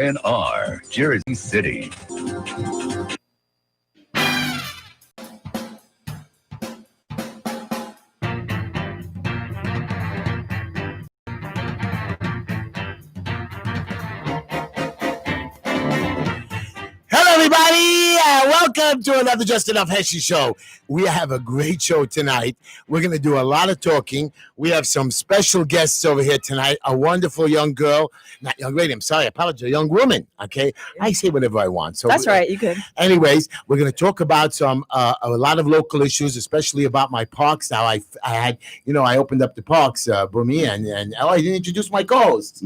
NR, Jersey City. Hello, everybody, and welcome to another Just Enough Heshy show. We have a great show tonight. We're going to do a lot of talking. We have some special guests over here tonight. A wonderful young girl, not young lady. I'm sorry, I apologize. A young woman. Okay, I say whatever I want. So that's right. You could. Anyways, we're going to talk about some a lot of local issues, especially about my parks. Now I had, I opened up the parks, Bumi, and I didn't introduce my co-hosts.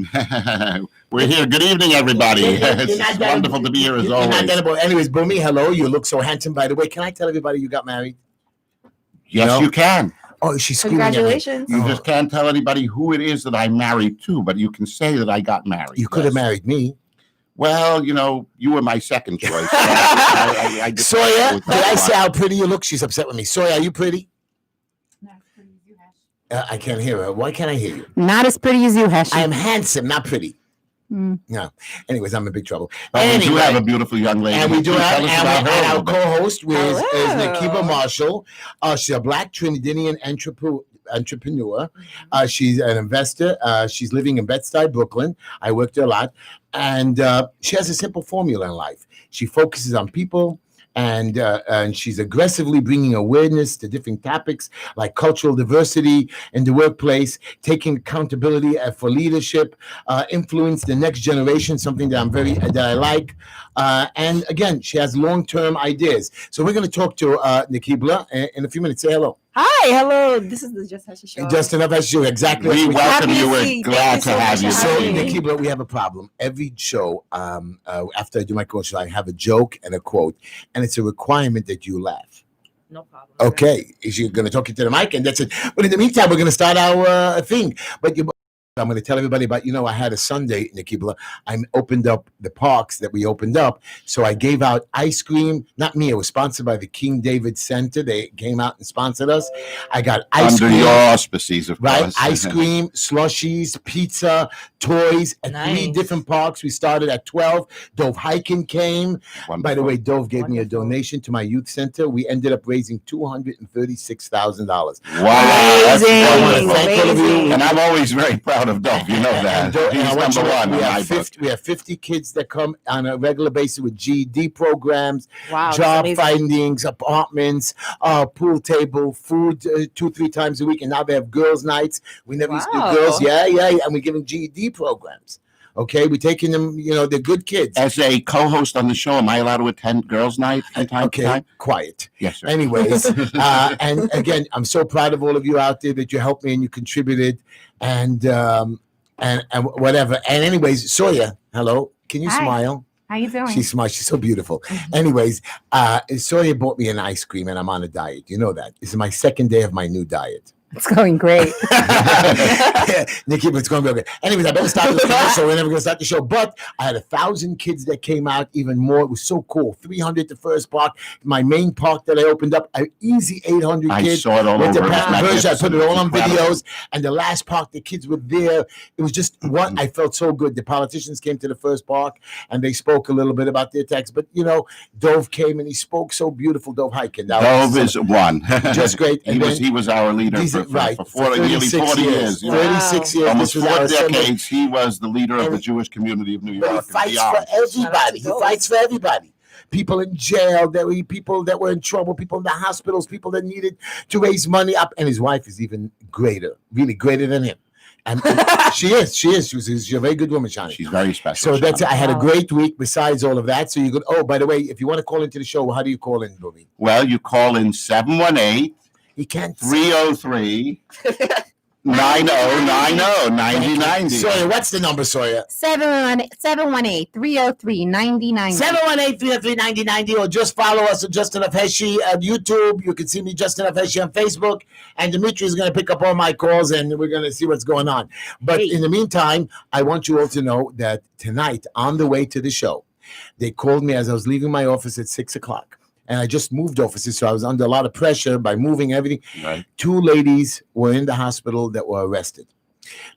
We're here. Good evening, everybody. It's wonderful to be here as always. Anyways, Bumi, hello. You look so handsome, by the way. Can I tell everybody you got married? Yes, you can. Oh, she's screaming at me. Congratulations. You just can't tell anybody who it is that I'm married to, but you can say that I got married. You could have married me. Well, you were my second choice. I Sawyer, did I say how pretty you look? She's upset with me. Sawyer, are you pretty? Not as pretty as you, Hesh. I can't hear her. Why can't I hear you? Not as pretty as you, Heshy. I am handsome, not pretty. No. Anyways, I'm in big trouble. We do have a beautiful young lady. And we do have and our co-host is Hello. Nakiba Marshall. She's a Black Trinidadian entrepreneur. She's an investor. She's living in Bed-Stuy, Brooklyn. I worked there a lot. And she has a simple formula in life. She focuses on people, and she's aggressively bringing awareness to different topics like cultural diversity in the workplace, taking accountability for leadership, influence the next generation, something that I like. And again, she has long-term ideas. So we're going to talk to Nakibla in a few minutes. Say hello. Hi, hello. This is the Just Heshy show. Just Enough Heshy, exactly. We welcome you. Happy to We're glad see to you. have you. So, Happy. Nakibla, we have a problem. Every show, after I do my coach, I have a joke and a quote, and it's a requirement that you laugh. No problem. Okay, is you going to talk into the mic, and that's it. But in the meantime, we're going to start our thing. But I'm going to tell everybody about, I had a Sunday, Nakibla. I opened up the parks that we opened up. So I gave out ice cream. Not me. It was sponsored by the King David Center. They came out and sponsored us. I got ice cream. Under your auspices, of course. Ice cream, slushies, pizza, toys at 3 different parks. We started at 12. Dove Hiking came. Wonderful. By the way, Dove gave me a donation to my youth center. We ended up raising $236,000. Wow. That's Amazing. I want to thank all of you. And I'm always very proud of Dove. You know that. He's number one. We have 50 kids that come on a regular basis with GED programs, Wow. job findings, apartments, pool table, food 2-3 times a week. And now they have girls' nights. We never used to do Wow. girls. Yeah. And we're giving GED programs. Okay, we're taking them, they're good kids. As a co-host on the show, am I allowed to attend girls' night from time to time? Quiet. Yes, sir. Anyways, and again, I'm so proud of all of you out there that you helped me and you contributed and whatever. And anyways, Sawyer, hello. Can you Hi. smile? How you doing? She smiles. She's so beautiful. Anyways, Sawyer bought me an ice cream and I'm on a diet. You know that. This is my second day of my new diet. It's going great. Nikki, it's going to be okay. Anyways, I better start the show. We're never going to start the show. But I had 1,000 kids that came out, even more. It was so cool. 300 the first park. My main park that I opened up, an easy 800 I kids. saw it all With over. the version, I put it all on Incredible. videos. And the last park, the kids were there. It was just one. I felt so good. The politicians came to the first park and they spoke a little bit about their tax. But, Dove came and he spoke so beautiful. Dove Hiking. Dove is one. Just great. And he was our leader for nearly 40 years. 36 years. Almost This was 4 our assembly. decades, he was the leader of the Jewish community of New But York. he fights for everybody. He fights for everybody. People in jail, people that were in trouble, people in the hospitals, people that needed to raise money up. And his wife is even greater, really greater than him. And she is. She's a very good woman, Shani. She's very special. So that's it. I had a great week besides all of that. So you could, by the way, if you want to call into the show, how do you call in, Bobby? Well, you call in 718 He can't 303 9090 Sawyer, what's the number, Sawyer? 718-303-9090. 718-303-9090, or just follow us at Just Enough Heshy on YouTube. You can see me, Just Enough Heshy, on Facebook. And Dimitri is going to pick up all my calls, and we're going to see what's going on. But in the meantime, I want you all to know that tonight, on the way to the show, they called me as I was leaving my office at 6 o'clock. And I just moved offices, so I was under a lot of pressure by moving everything. Right. 2 ladies were in the hospital that were arrested.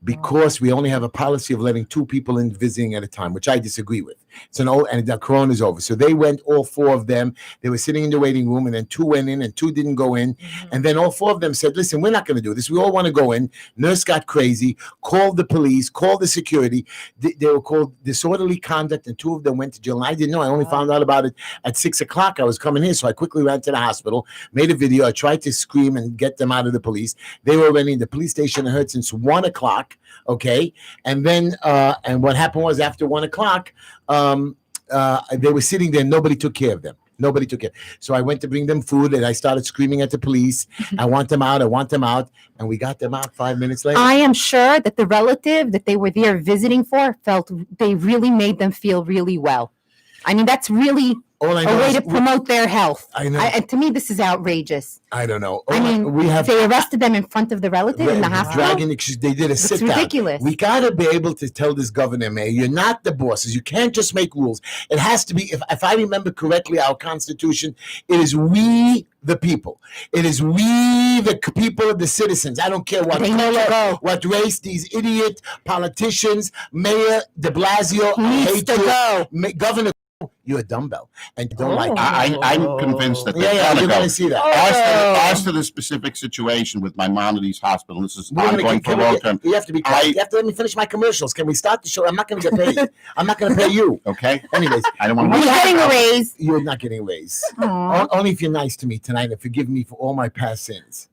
because we only have a policy of letting 2 people in visiting at a time, which I disagree with. It's an old, and the corona is over. So they went, all 4 of them. They were sitting in the waiting room, and then 2 went in and 2 didn't go in. And then all 4 of them said, listen, we're not going to do this. We all want to go in. Nurse got crazy, called the police, called the security. They were called disorderly conduct, and 2 of them went to jail. And I didn't know. I only found out about it at 6 o'clock. I was coming here, so I quickly ran to the hospital, made a video. I tried to scream and get them out of the police. They were already in the police station. I heard since 1 o'clock. Okay. And then, and what happened was after 1 o'clock, they were sitting there. Nobody took care of them. Nobody took care. So I went to bring them food, and I started screaming at the police. I want them out. I want them out. And we got them out 5 minutes later. I am sure that the relative that they were there visiting for felt they really made them feel really well. I mean, that's really All I a know way is to promote their health. I know. And to me, this is outrageous. I don't know. I mean, we have they arrested them in front of the relative in the hospital. dragging. They did a It's sit down. ridiculous. We got to be able to tell this governor, Mayor, you're not the bosses. You can't just make rules. It has to be. If I remember correctly, our Constitution, it is we the people. It is we the people of the citizens. I don't care what They know to color, go. what race these idiot politicians, Mayor De Blasio, I Needs hate to you, go. Governor. You're a dumbbell and don't like it. I'm convinced that they Yeah, gotta you're go. gonna see that. As to the specific situation with my mom at East Hospital, this is We're gonna ongoing keep- for a can we long get- time. You have to be quiet. You have to let me finish my commercials. Can we start the show? I'm not going to get paid. I'm not going to pay you. Okay, Anyways, I don't want We're to. getting a raise. you're not getting a raise. Aw. Only if you're nice to me tonight and forgive me for all my past sins.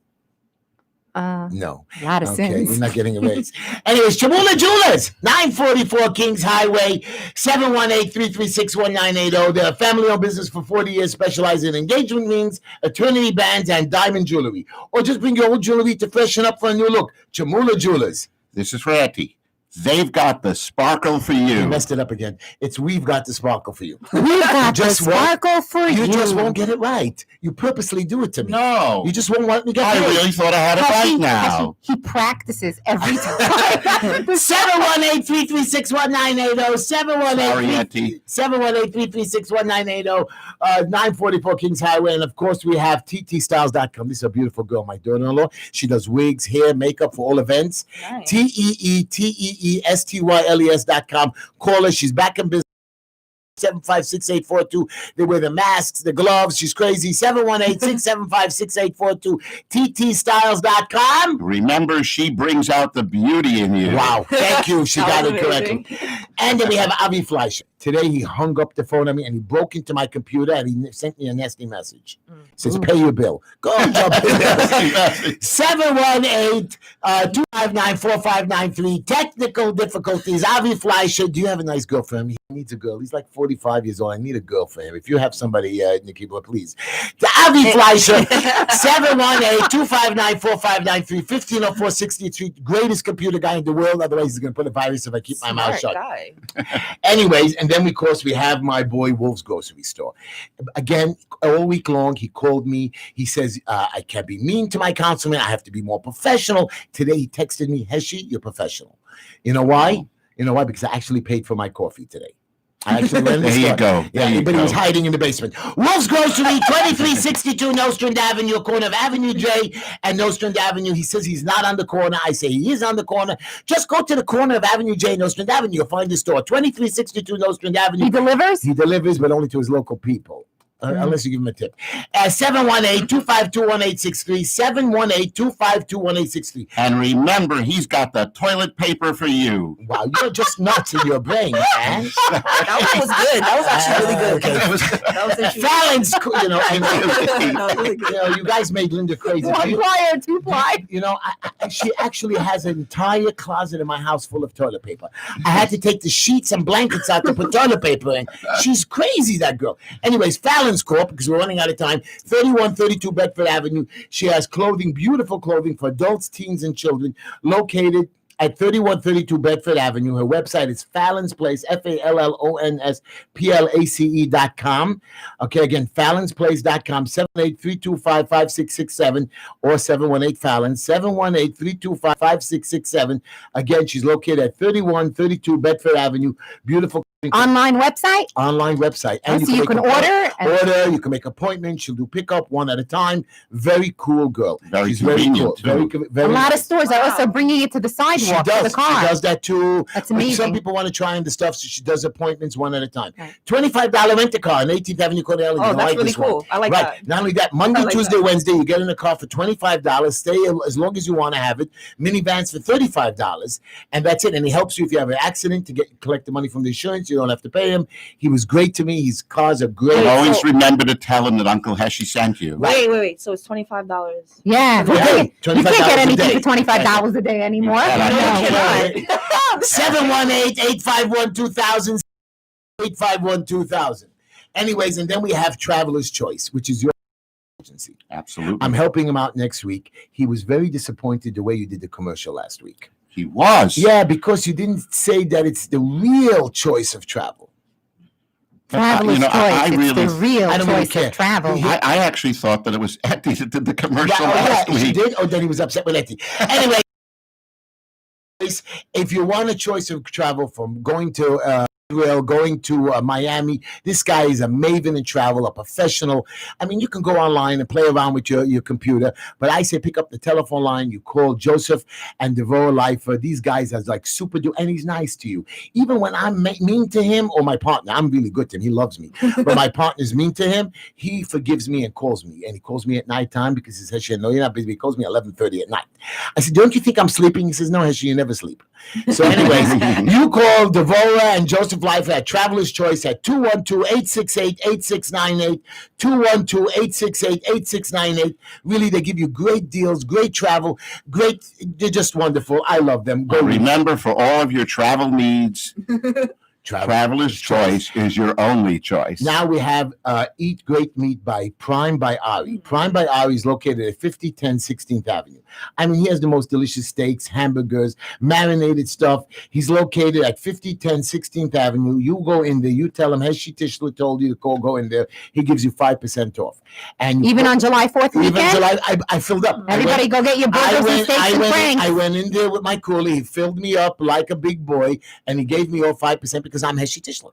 A No. lot of Okay, sins. you're not getting a raise. Anyways, Chamula Jewelers, 944 Kings Highway, 718-336-1980. They're a family-owned business for 40 years, specializing in engagement rings, eternity bands, and diamond jewelry. Or just bring your old jewelry to freshen up for a new look. Chamula Jewelers. This is for Auntie. They've got the sparkle for You you. messed it up again. It's we've got the sparkle for you. We got the just won't- sparkle for you. You just won't get it right. You purposely do it to me. No, You just won't let me get I paid. really thought I had it Heshy, right now. Heshy, he practices every time. 718-336-1980. Sorry, Auntie. 718-336-1980. 944 Kings Highway. And of course, we have ttstyles.com. This is a beautiful girl, my daughter-in-law. She does wigs, hair, makeup for all events. Nice. TEETEESTYLES.com. Call her. She's back in business. 756-842. They wear the masks, the gloves. She's crazy. 718-675-6842. ttstyles.com. Remember, she brings out the beauty in you. Wow. Thank you. She got it Amazing. correctly. And then we have Avi Fleischer. Today he hung up the phone on me and he broke into my computer and he sent me a nasty message. Says, pay your bill. Go jump in there. 718-259-4593. Technical difficulties. Avi Fleischer. Do you have a nice girl for him? He needs a girl. He's like 45 years old. I need a girl for him. If you have somebody, Nikki, please. The Avi Fleischer. 718-259-4593. 1504-63. Greatest computer guy in the world. Otherwise, he's going to put a virus if I keep my mouth shut. Guy. Anyways, and then of course we have my boy Wolf's Grocery Store. Again, all week long he called me. He says I can't be mean to my councilman. I have to be more professional. Today he texted me, Heshy, you're professional. You know why? You know why? Because I actually paid for my coffee today. I actually went in the There you store. go. Yeah, There you but he was go. hiding in the basement. Wolf's Grocery, 2362 Nostrand Avenue, corner of Avenue J and Nostrand Avenue. He says he's not on the corner. I say he is on the corner. Just go to the corner of Avenue J and Nostrand Avenue. You'll find the store. 2362 Nostrand Avenue. He delivers? He delivers, but only to his local people. Unless you give him a tip. 718-252-1863. 718-252-1863. And remember, he's got the toilet paper for you. Wow, you're just nuts in your brain, man. That was good. That was actually really good. Okay. That was interesting. Fallon's, you know, and, That was really good. you know, you guys made Linda crazy. One ply or two ply. You know, she actually has an entire closet in my house full of toilet paper. I had to take the sheets and blankets out to put toilet paper in. She's crazy, that girl. Anyways, Fallon's Corp, because we're running out of time, 3132 Bedford Avenue. She has clothing, beautiful clothing for adults, teens, and children, located at 3132 Bedford Avenue. Her website is Fallon's Place, FALLONSPLACE.com. Okay, again, Fallon'sPlace.com, 718-325-5667 or 718-FALLON, 718-325-5667. Again, she's located at 3132 Bedford Avenue. Beautiful Online website? Online website. And so you can make order? Order, you can make appointments. She'll do pickup one at a time. Very cool girl. Very She's very convenient, cool. too. Very A lot of nice. stores are also bringing it to the She sidewalk for does. the car. She does that too. That's But amazing. some people want to try on the stuff, so she does appointments one at a time. Right. $25 rent-a-car on 18th Avenue, Cornell. Oh, that's really cool. I like Right. that. Not only that, Monday, I like Tuesday, that. Wednesday, you get in a car for $25. Stay as long as you want to have it. Minivans for $35, and that's it. And he helps you if you have an accident to collect the money from the insurance. You don't have to pay him. He was great to me. His cars are great. And always remember to tell him that Uncle Heshy sent you. Right. Wait. So it's $25. Yeah. Yeah, You can't $25 get a anything day. for $25 a day anymore. Yeah, No. you cannot. 718-851-2000. 851-2000. Anyways, and then we have Traveler's Choice, which is your agency. Absolutely. I'm helping him out next week. He was very disappointed the way you did the commercial last week. He was. Yeah, because you didn't say that it's the real choice of travel. Traveler's choice. I It's really, the real I don't really choice care. of travel. I actually thought that it was Etty that did the commercial Right, last she week. did? Oh, then he was upset with Etty. Anyway, if you want a choice of travel from going to Israel, going to Miami, this guy is a maven in travel, a professional. I mean, you can go online and play around with your computer, but I say pick up the telephone line. You call Joseph and Devorah Lifer. These guys are like super duper, and he's nice to you. Even when I'm mean to him or my partner, I'm really good to him. He loves me. But my partner's mean to him, he forgives me and calls me. And he calls me at nighttime because he says, no, you're not busy. He calls me at 11:30 at night. I said, don't you think I'm sleeping? He says, no, Heshy, you never sleep. So anyways, you call Devorah and Joseph Life at Traveler's Choice at 212-868-8698, 212-868-8698. Really, they give you great deals, great travel, great. They're just wonderful. I love them. Go Remember, for all of your travel needs, Traveler's Choice is your only choice. Now we have Eat Great Meat by Prime by Ari. Prime by Ari is located at 5010 16th Avenue. I mean, he has the most delicious steaks, hamburgers, marinated stuff. He's located at 5010 16th Avenue. You go in there, you tell him Heshy Tischler told you to go in there. He gives you 5% off. And Even on July 4th even weekend? July, I filled up. Everybody go get your burgers and steaks and franks. I went in there with my coolie. He filled me up like a big boy, and he gave me all 5% because I'm Heshy Tischler.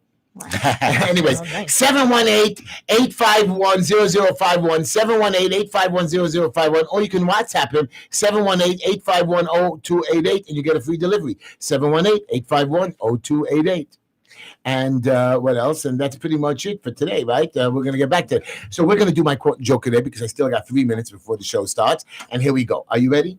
Anyways, 718-851-0051, 718-851-0051, or you can WhatsApp him, 718-851-0288, and you get a free delivery, 718-851-0288. And what else? And that's pretty much it for today, right? We're going to get back to it. So we're going to do my quote and joke today because I still got 3 minutes before the show starts. And here we go. Are you ready?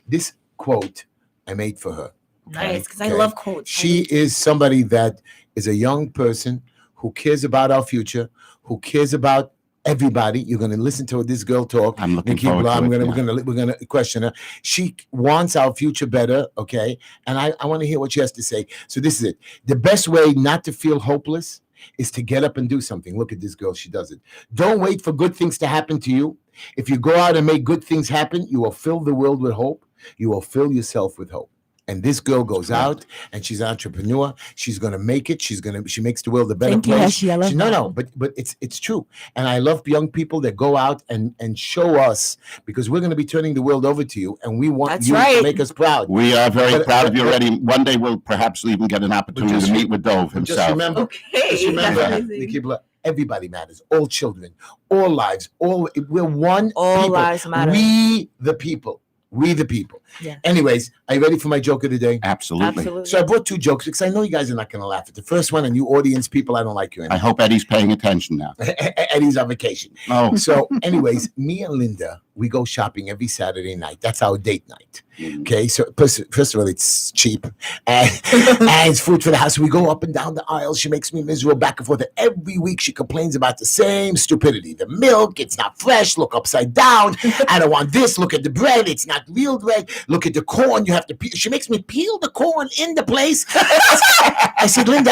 This quote I made for her. Nice, because I love quotes. She is somebody that is a young person who cares about our future, who cares about everybody. You're going to listen to this girl talk. I'm looking Nikki forward Blah, to it. We're going to question her. She wants our future better, okay? And I want to hear what she has to say. So this is it. The best way not to feel hopeless is to get up and do something. Look at this girl. She does it. Don't wait for good things to happen to you. If you go out and make good things happen, you will fill the world with hope. You will fill yourself with hope. And this girl goes out and she's an entrepreneur. She's going to make it. She makes the world a better Thank you, place. Heshy. I love that. But it's true. And I love young people that go out and show us, because we're going to be turning the world over to you, and we want That's you to right. make us proud. We are very But- proud of you but- already. One day we'll perhaps even get an opportunity just- to meet with Dove Just himself. remember, Okay, remember, that's amazing. Nikki Blah, everybody matters. All children, all lives, we're one All people. lives matter. We the people. We the people. Yeah. Anyways, are you ready for my joke of the day? Absolutely. Absolutely. So I brought 2 jokes because I know you guys are not going to laugh at the first one, and you audience people, I don't like you I anymore. hope Eddie's paying attention now. Eddie's on vacation. Oh, So, anyways, me and Linda, we go shopping every Saturday night. That's our date night. Okay, so first of all, it's cheap and it's food for the house. We go up and down the aisles. She makes me miserable back and forth. And every week she complains about the same stupidity. The milk, it's not fresh. Look upside down. I don't want this. Look at the bread. It's not real bread. Look at the corn. You have to peel. She makes me peel the corn in the place. I said, Linda,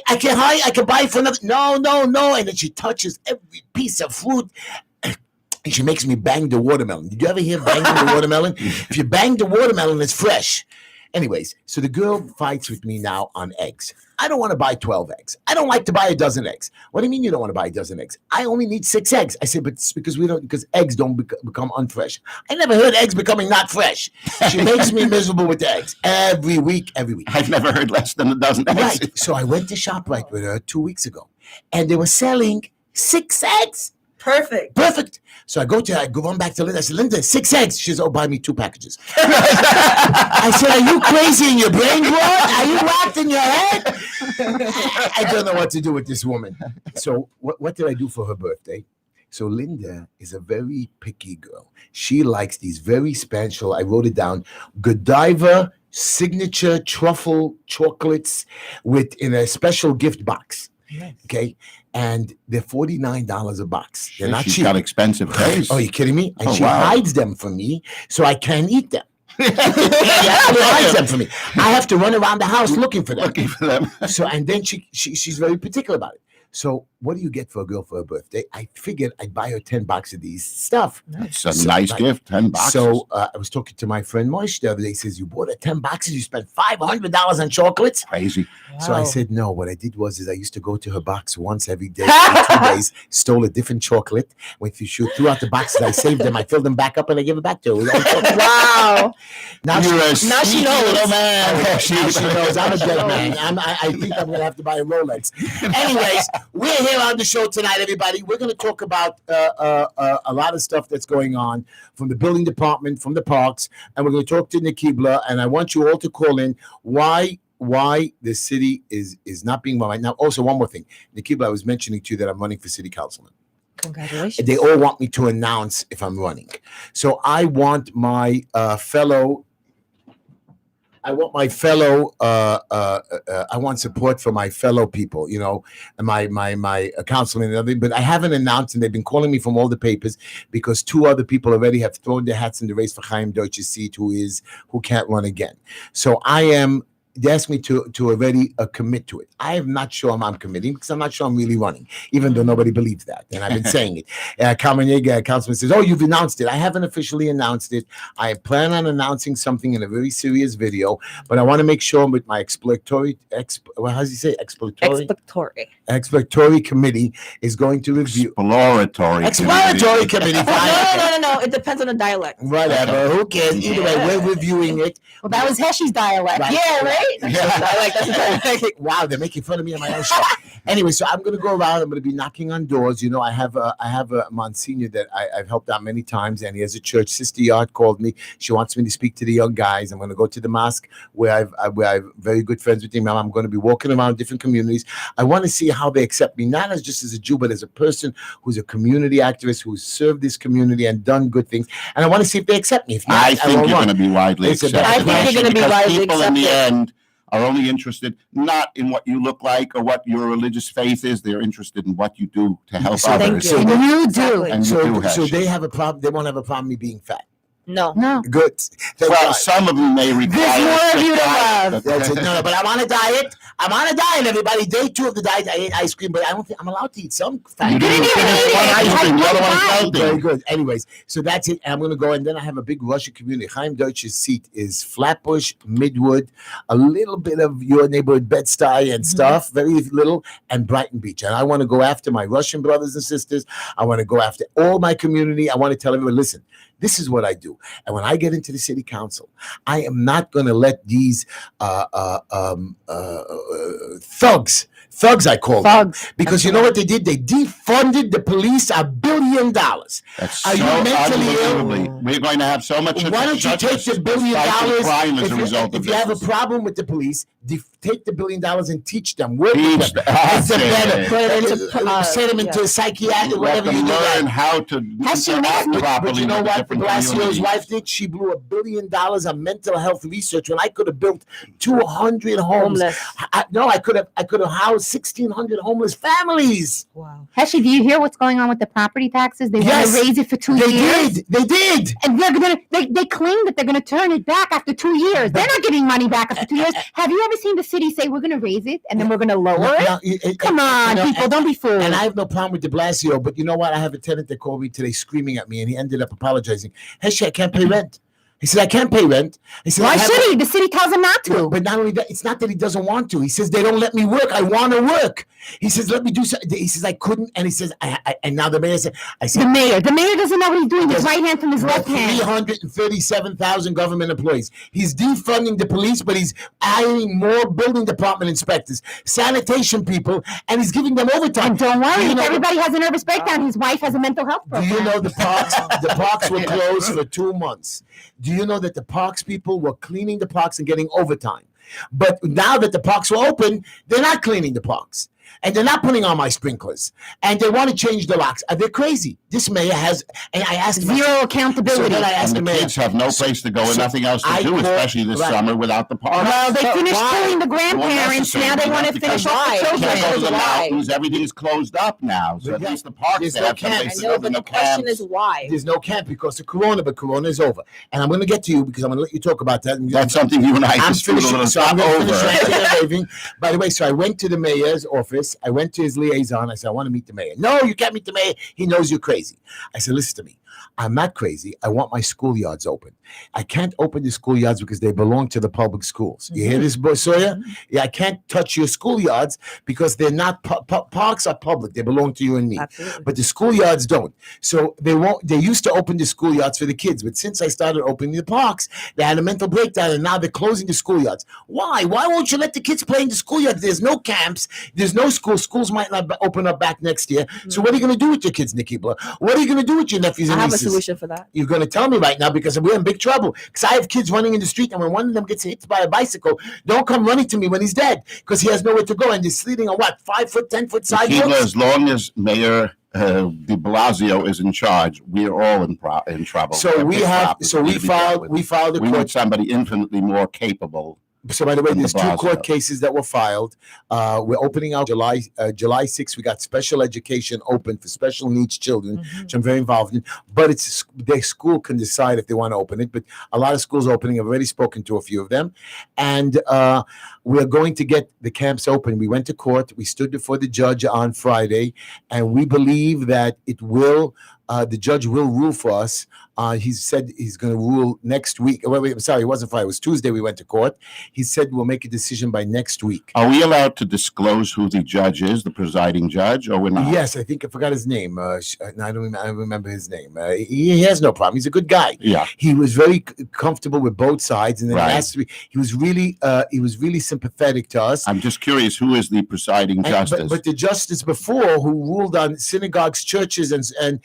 I can hide. I can buy it for another. No. And then she touches every piece of fruit. And she makes me bang the watermelon. Did you ever hear banging the watermelon? If you bang the watermelon, it's fresh. Anyways, so the girl fights with me now on eggs. I don't want to buy 12 eggs. I don't like to buy a dozen eggs. What do you mean you don't want to buy a dozen eggs? I only need 6 eggs. I said, but it's because eggs don't become unfresh. I never heard eggs becoming not fresh. She makes me miserable with the eggs every week. I've never heard less than a dozen eggs. Right. So I went to ShopRite with her 2 weeks ago, and they were selling 6 eggs. Perfect. So I go on back to Linda. I said, Linda, 6 eggs. She says, oh, buy me 2 packages. I said, are you crazy in your brain, bro? Are you locked in your head? I don't know what to do with this woman. So what did I do for her birthday? So Linda is a very picky girl. She likes these very special, I wrote it down, Godiva signature truffle chocolates in a special gift box. Nice. Okay, and they're $49 a box. They're not cheap. She's got expensive taste. Oh, you kidding me? And she hides them from me so I can't eat them. She hides them from me. I have to run around the house looking for them. So, and then she's very particular about it. So what do you get for a girl for her birthday? I figured I'd buy her 10 bucks of these stuff. That's a nice gift, 10 boxes. So I was talking to my friend Moish the other day. He says, you bought her 10 boxes, you spent $500 on chocolates? Crazy. Wow. So I said, no, what I did was I used to go to her box once every day for 2 days, stole a different chocolate, went threw out the boxes, I saved them, I filled them back up, and I give it back to her. Wow. Now she knows. Little man. Now she knows I'm a dead man. I think I'm going to have to buy a Rolex. Anyways, we're here on the show tonight, everybody. We're going to talk about a lot of stuff that's going on from the building department, from the parks, and we're going to talk to Nikibla, and I want you all to call in why the city is not being run right now. Also, one more thing. Nikibla, I was mentioning to you that I'm running for city councilman. Congratulations. They all want me to announce if I'm running. So I want my fellow I want support for my fellow people, and my councilman and everything. But I haven't announced, and they've been calling me from all the papers because 2 other people already have thrown their hats in the race for Chaim Deutsch's seat, who can't run again. So they asked me to already commit to it. I am not sure I'm committing because I'm not sure I'm really running, even though nobody believes that. And I've been saying it. Kalman Yeager, councilman, says, oh, you've announced it. I haven't officially announced it. I plan on announcing something in a very serious video, but I want to make sure with my exploratory committee is going to review. Exploratory committee. No. It depends on the dialect. Whatever. Who cares? Either way, we're reviewing it. Well, that was Heshy's dialect. Right. Yeah, right? Wow, they're making fun of me on my own show. Anyway, so I'm going to go around. I'm going to be knocking on doors. I have a Monsignor that I've helped out many times, and he has a church. Sister Yard called me. She wants me to speak to the young guys. I'm going to go to the mosque where I'm very good friends with him. I'm going to be walking around different communities. I want to see how they accept me, not as just as a Jew, but as a person who's a community activist who's served this community and done good things. And I want to see if they accept me. If not, I think you're going to be widely accepted. I think you're going to be widely accepted. People in the end are only interested not in what you look like or what your religious faith is. They're interested in what you do to help others. So you do. And so they have a problem. They won't have a problem me being fat. No. Good. Well, some of them may require. There's more of you to love. That's it. No, but I'm on a diet. Everybody. Day 2 of the diet, I ate ice cream, but I don't think I'm allowed to eat some fat. You didn't finish one ice cream. The other one's healthy. Very good. Anyways, so that's it. And I'm going to go, and then I have a big Russian community. Chaim Deutsch's seat is Flatbush, Midwood, a little bit of your neighborhood Bed-Stuy and stuff, very little, and Brighton Beach. And I want to go after my Russian brothers and sisters. I want to go after all my community. I want to tell everyone, listen, this is what I do. And when I get into the city council, I am not going to let these thugs, I call them. Because you know what they did? They defunded the police $1 billion. That's Are you mentally ill? We're going to have so much. Why don't you take the $1 billion? If you have a problem with the police, take the $1 billion and teach them. Work with them. Send them into a psychiatric, whatever you do. Learn how to interact properly. But you know what? Blasio's wife did. She blew $1 billion on mental health research when I could have built 200 homes. I could have housed 1,600 homeless families. Wow. Heshy, do you hear what's going on with the property taxes? They want to raise it for 2 years. They did. And they claim that they're gonna turn it back after 2 years. They're not getting money back after 2 years. Have you ever seen the city say we're gonna raise it and then we're gonna lower it? Come on, people, don't be fooled. And I have no problem with de Blasio, but you know what? I have a tenant that called me today screaming at me, and he ended up apologizing. Heshy, I can't pay rent. He said, I can't pay rent. He said, Why should he? The city tells him not to. But not only that, it's not that he doesn't want to. He says, they don't let me work. I want to work. He says, let me do something. He says, I couldn't. And he says, and now the mayor said, The mayor doesn't know what he's doing. His right hand from his left hand. 337,000 government employees. He's defunding the police, but he's adding more building department inspectors, sanitation people, and he's giving them overtime. And don't worry, if everybody has a nervous breakdown, his wife has a mental health program. Do you know the parks were closed for 2 months? Do you know that the parks people were cleaning the parks and getting overtime? But now that the parks were open, they're not cleaning the parks. And they're not putting on my sprinklers. And they want to change the locks. They're crazy. This mayor has, and I asked him. Zero accountability. So then I asked And the the mayor. kids have no place to go and nothing else to do, especially this summer without the park. Well, they finished why? killing the grandparents. Well, Now they want to because finish off the why? children. Can't go to the Why? mountains. Everything's closed up now. So at Yeah. least the parks There's they no have camp. someplace I to know, go, but but the no question camps. is why. There's no camp because of Corona, but Corona is over. And I'm going to get to you because I'm going to let you talk about that. That's something you and I I'm dispute a finishing, little. so I'm It's going to over. finish ranting and raving. By the way, so I went to the mayor's office. I went to his liaison. I said, I want to meet the mayor. No, you can't meet the mayor. He knows you're crazy. I said, listen to me. I'm not crazy. I want my schoolyards open. I can't open the schoolyards because they belong to the public schools. You hear this, boy Sawyer? Yeah, I can't touch your schoolyards because they're not parks are public. They belong to you and me. Absolutely. But the schoolyards don't. So they won't. They used to open the schoolyards for the kids, but since I started opening the parks, they had a mental breakdown, and now they're closing the schoolyards. Why? Why won't you let the kids play in the schoolyards? There's no camps. There's no schools. Schools might not open up back next year. So what are you going to do with your kids, Nikki Blah? What are you going to do with your nephews I and have a nieces? solution for that. You're going to tell me right now because we're in big trouble. Because I have kids running in the street, and when one of them gets hit by a bicycle, don't come running to me when he's dead because he has nowhere to go and he's sleeping on what 5 foot, 10 foot Keebler, sidewalks. as long as Mayor de Blasio is in charge, we're all in trouble. So we have. So we filed. We filed a We court. need somebody infinitely more capable. So by the way, From there's de 2 Blasio. court cases that were filed. We're opening out July 6th. We got special education open for special needs children, which I'm very involved in. But it's their school can decide if they want to open it. But a lot of schools opening. I've already spoken to a few of them, and we're going to get the camps open. We went to court. We stood before the judge on Friday, and we believe that it will. The judge will rule for us. He said he's going to rule next week. Wait, I'm sorry, it wasn't Friday. It was Tuesday we went to court. He said we'll make a decision by next week. Are we allowed to disclose who the judge is, the presiding judge, or we're not? Yes, I think I forgot his name. I don't remember his name. He has no problem. He's a good guy. Yeah. He was very comfortable with both sides, and then Right. he was really sympathetic to us. I'm just curious, who is the presiding justice? But the justice before who ruled on synagogues, churches, and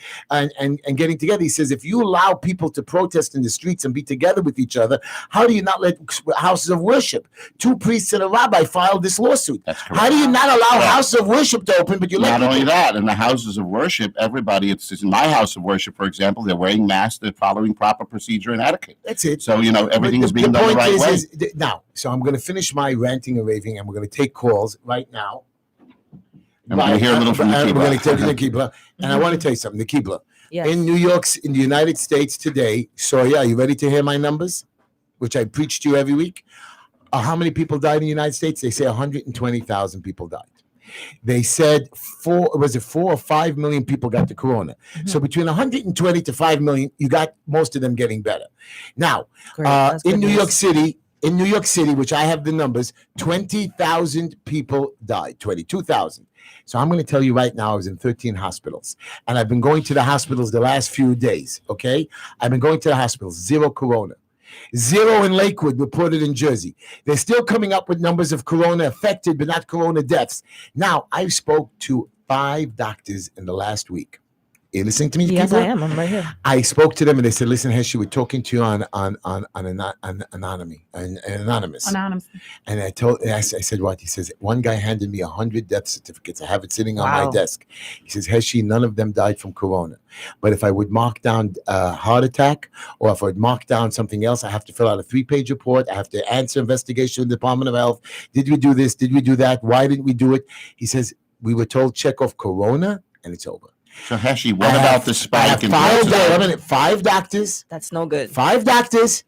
getting together, he says if you allow people to protest in the streets and be together with each other, how do you not let houses of worship? 2 priests and a rabbi filed this lawsuit. That's correct. How do you not allow Yeah. houses of worship to open, but you let Not people? only that, in the houses of worship, everybody, it's in my house of worship, for example, they're wearing masks, they're following proper procedure and etiquette. That's it. So, everything But is being done the right way. Now, so I'm going to finish my ranting and raving, and we're going to take calls right now. And we're going to hear a little from the We're going to take keyboard. the Kibla. And I want to tell you something, the Kibla. Yes. In New York, in the United States today, so yeah, you ready to hear my numbers, which I preach to you every week? How many people died in the United States? They say 120,000 people died. They said 4 or 5 million people got the corona. So between 120 to 5 million, you got most of them getting better. Now, Great. That's in good New news. York City, which I have the numbers, 20,000 people died, 22,000. So I'm going to tell you right now, I was in 13 hospitals, and I've been going to the hospitals the last few days, okay? I've been going to the hospitals, 0 corona. 0 in Lakewood, reported in Jersey. They're still coming up with numbers of corona affected, but not corona deaths. Now, I spoke to 5 doctors in the last week. You listening to me? Yes, people? I am. I'm right here. I spoke to them and they said, "Listen, Heshy, we're talking to you on anonymous." Anonymous. And I said, "What?" He says, "One guy handed me 100 death certificates. I have it sitting on my Wow. desk." He says, "Heshy, none of them died from corona. But if I would mark down a heart attack or if I would mark down something else, I have to fill out a 3-page report. I have to answer investigation with the Department of Health. Did we do this? Did we do that? Why didn't we do it?" He says, "We were told check off corona and it's over." So, Heshy, what about the I spike have in 5 cases? doctors. That's no good. 5 doctors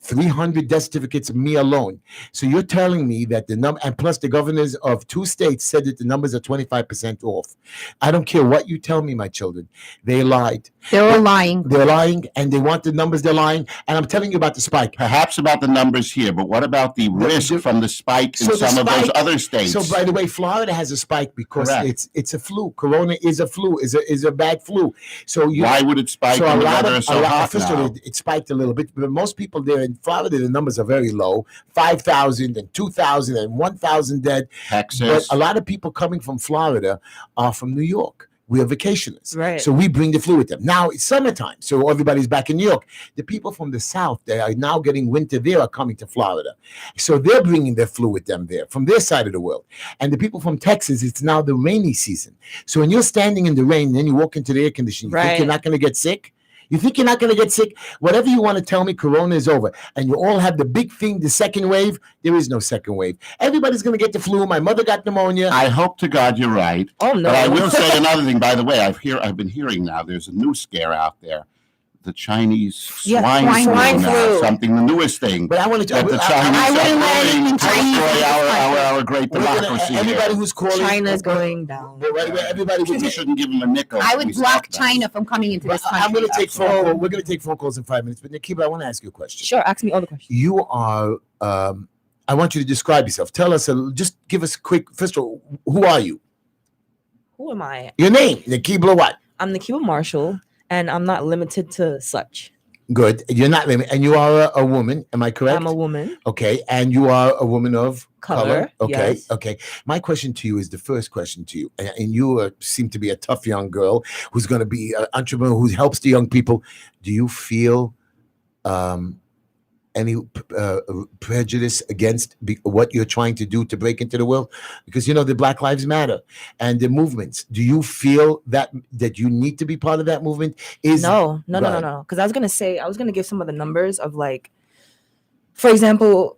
300 death certificates, me alone. So you're telling me that the number, and plus the governors of 2 states said that the numbers are 25% off. I don't care what you tell me, my children. They lied. They're all lying. They're lying, and they want the numbers. They're lying, and I'm telling you about the spike. Perhaps about the numbers here, but what about the risk from the spike in So the some of those spike- other states? So, by the way, Florida has a spike because Correct. it's a flu. Corona is a flu. Is a bad flu. So Why would it spike So when a the lot weather of, is so hot first of now? all, it spiked a little bit, but most people there in Florida, the numbers are very low, 5,000 and 2,000 and 1,000 dead. Texas. But a lot of people coming from Florida are from New York. We are vacationers. Right. So we bring the flu with them. Now it's summertime, so everybody's back in New York. The people from the South, they are now getting winter there, are coming to Florida. So they're bringing their flu with them there from their side of the world. And the people from Texas, it's now the rainy season. So when you're standing in the rain, then you walk into the air conditioning, you think Right. you're not going to get sick? You think you're not going to get sick? Whatever you want to tell me, Corona is over. And you all have the big thing, the second wave. There is no second wave. Everybody's going to get the flu. My mother got pneumonia. I hope to God you're right. Oh no. But I will say another thing, by the way. I've been hearing now there's a new scare out there. The Chinese Yeah, swine now, flu. something, the newest thing. But I want to That the I Chinese wouldn't are let going anything to Chinese destroy happen. our great we're gonna- democracy. everybody here. who's calling China's going down. Everybody We would shouldn't give them a nickel. I if would we block stop them. China from coming into this I'm country. going to take phone call. We're going to take phone calls in 5 minutes. But Nikiba, I want to ask you a question. Sure, ask me all the questions. You are. I want you to describe yourself. Tell us. Just give us a quick. First of all, who are you? Who am I? Your name, Nikiba. What? I'm Nikiba Marshall, and I'm not limited to such. Good. You're not. And you are a woman. Am I correct? I'm a woman. Okay. And you are a woman of Color, Okay. yes. Okay. My question to you is the first question to you. And you seem to be a tough young girl who's going to be an entrepreneur who helps the young people. Do you feel any prejudice against what you're trying to do to break into the world? Because you know the Black Lives Matter and the movements. Do you feel that you need to be part of that movement? No. Right. Because I was gonna give some of the numbers of, like, for example,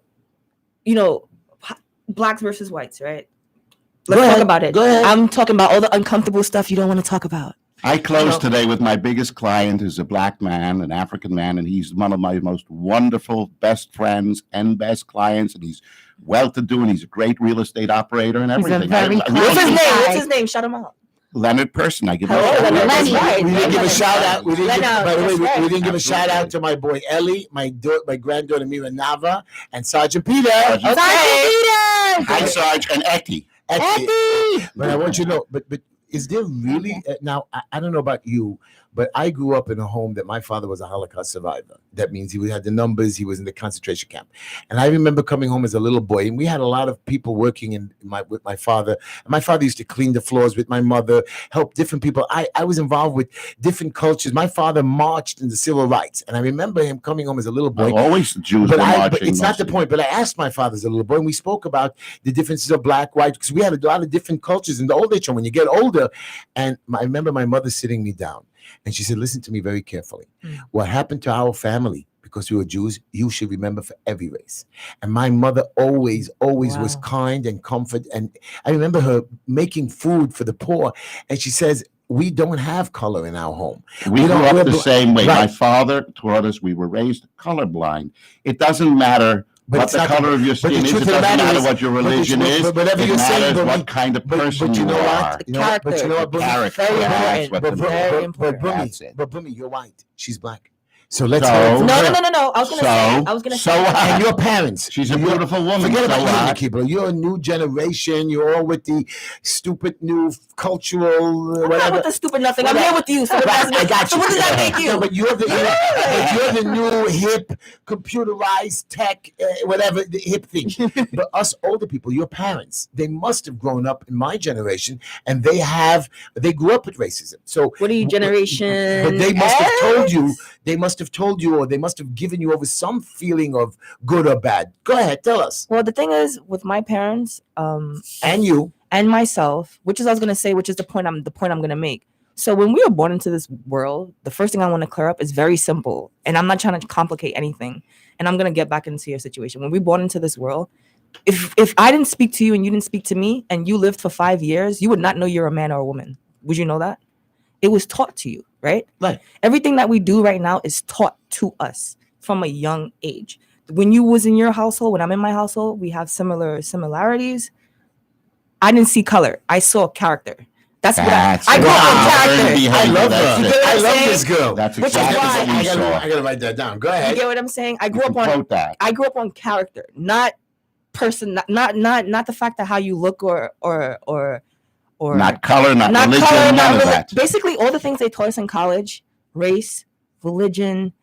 blacks versus whites, right? Let's talk about it. Go ahead. I'm talking about all the uncomfortable stuff you don't want to talk about. I closed today with my biggest client, who's a black man, an African man, and he's one of my most wonderful, best friends and best clients, and he's well-to-do, and he's a great real estate operator and He's a everything. very What's his Really? name? What's his name? Shout him out. Leonard Person. I give Hello, him a Leonard. Lenny. Right. We didn't give a Lenny. shout out. We didn't give, Lenny, by the way, that's we right. didn't give a Absolutely. shout out to my boy Ellie, my granddaughter Mira Nava, and Sergeant Peter. Sergeant Okay. Hi, Sarge and Etty. But I want you to know, but is there really now? I don't know about you, but I grew up in a home that my father was a Holocaust survivor. That means he had the numbers. He was in the concentration camp, and I remember coming home as a little boy, and we had a lot of people working with my father. And my father used to clean the floors with my mother, help different people. I was involved with different cultures. My father marched in the civil rights, and I remember him coming home as a little boy. Always the Jews were But marching. it's not the mostly. point. But I asked my father as a little boy, and we spoke about the differences of black, white, because we had a lot of different cultures in the old age. And when you get older, and I remember my mother sitting me down, and she said, "Listen to me very carefully. What happened to our family, because we were Jews, you should remember for every race." And my mother always was Wow. kind and comfort. And I remember her making food for the poor, and she says, "We don't have color in our home." We grew don't- up we're the bl- same way. My Right. father taught us we were raised colorblind. It doesn't matter But what it's the not color of your but the skin is. truth It of the doesn't matter matter is- what your but the religion truth- is. but whatever It you're saying, matters but what kind of person but you know are. what? You know what? But you know what? Character. Boomy? Character. Very That's important. what But the- Very important. That's it. Boomy, you're white. She's black. So let's So- hear it from No. her. I was gonna So say. what? And your parents. She's a You're- beautiful woman. Forget So about what? you, Nikiba. You're a new generation. You're all with the stupid new cultural I'm not whatever. with the stupid nothing. I'm here with you. So, Right, I got so you. what does that make you? No, but you're the new hip computerized tech whatever the hip thing. But us older people, your parents, they must have grown up in my generation, and they grew up with racism. So What are you, generation? But they must have told X? you. They must have told you, or they must have given you over some feeling of good or bad. Go ahead, tell us. Well, the thing is, with my parents, And you. and myself, which is I was gonna say, which is the point I'm gonna make. So when we were born into this world, the first thing I want to clear up is very simple, and I'm not trying to complicate anything. And I'm gonna get back into your situation. When we born into this world, if I didn't speak to you and you didn't speak to me, and you lived for 5 years, you would not know you're a man or a woman. Would you know that? It was taught to you, right? Right. Everything that we do right now is taught to us from a young age. when you was in your household, when I'm in my household, we have similarities. I didn't see color. I saw character. That's what I grew up on character. I love her. You get what I I'm love saying? this girl. That's Which is exactly why what we saw. I gotta write that down. Go You ahead. get what I'm saying? I You grew can up on quote that. I grew up on character, not person, not the fact that how you look or Not color, not religion, color, none of that. Basically, all the things they taught us in college: race, religion,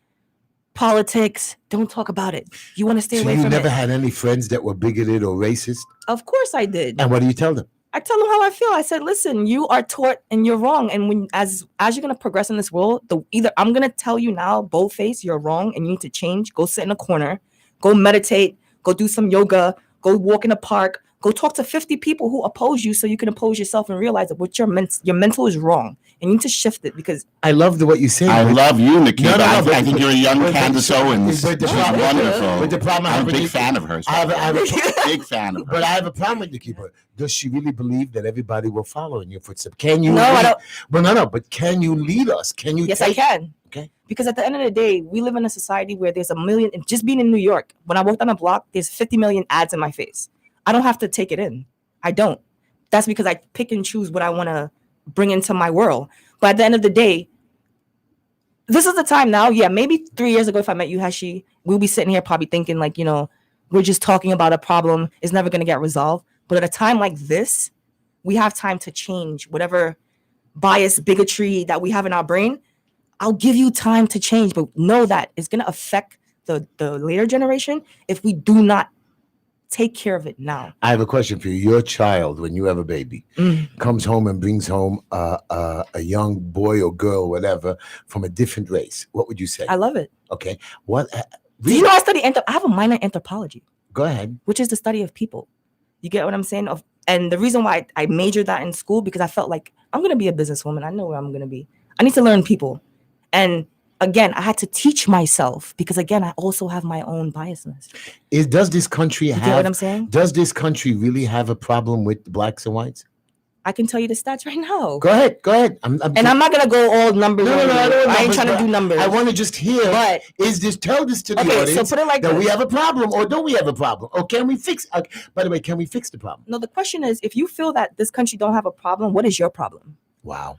politics. Don't talk about it. You want to stay So away you from never it. had any friends that were bigoted or racist? Of course, I did. And what do you tell them? I tell them how I feel. I said, listen, you are taught and you're wrong. And when as you're gonna progress in this world, either I'm gonna tell you now, boldface, you're wrong and you need to change. Go sit in a corner, go meditate, go do some yoga, go walk in a park, go talk to 50 people who oppose you so you can oppose yourself and realize that what your mental is wrong. And you need to shift it because I love what you say. I love you, Nikita. No, I think you're a young Candace Owens. but the She's problem- wonderful. but the problem I I'm have a with big you- fan of hers. I have a Big fan of her. But I have a problem with Nikita. Does she really believe that everybody will follow in your footsteps? Can you? No, I don't. But no. But can you lead us? Can you? Yes, I can. Okay. Because at the end of the day, we live in a society where there's a million. Just being in New York, when I walked on a block, there's 50 million ads in my face. I don't have to take it in. I don't. That's because I pick and choose what I want to bring into my world. But at the end of the day, this is the time now. Yeah, maybe 3 years ago, if I met you, Heshy, we'll be sitting here probably thinking like, we're just talking about a problem. It's never going to get resolved. But at a time like this, we have time to change whatever bias, bigotry that we have in our brain. I'll give you time to change, but know that it's going to affect the later generation if we do not take care of it now. I have a question for you. Your child, when you have a baby, comes home and brings home a young boy or girl, whatever, from a different race. What would you say? I love it. Okay. What? Do you know I study I have a minor in anthropology, Go ahead. which is the study of people. You get what I'm saying? And the reason why I majored that in school, because I felt like I'm going to be a businesswoman. I know where I'm going to be. I need to learn people. And again, I had to teach myself because, again, I also have my own biasness. Does this country You get what I'm saying? Does this country really have a problem with blacks and whites? I can tell you the stats right now. Go ahead. I'm not going to go all numbers. No, I don't. I ain't trying to do numbers. I want to just hear. But Tell this to the okay, audience so put it like that this. we have a problem, or don't we have a problem, or can we fix? By the way, can we fix the problem? No, the question is, if you feel that this country don't have a problem, what is your problem? Wow.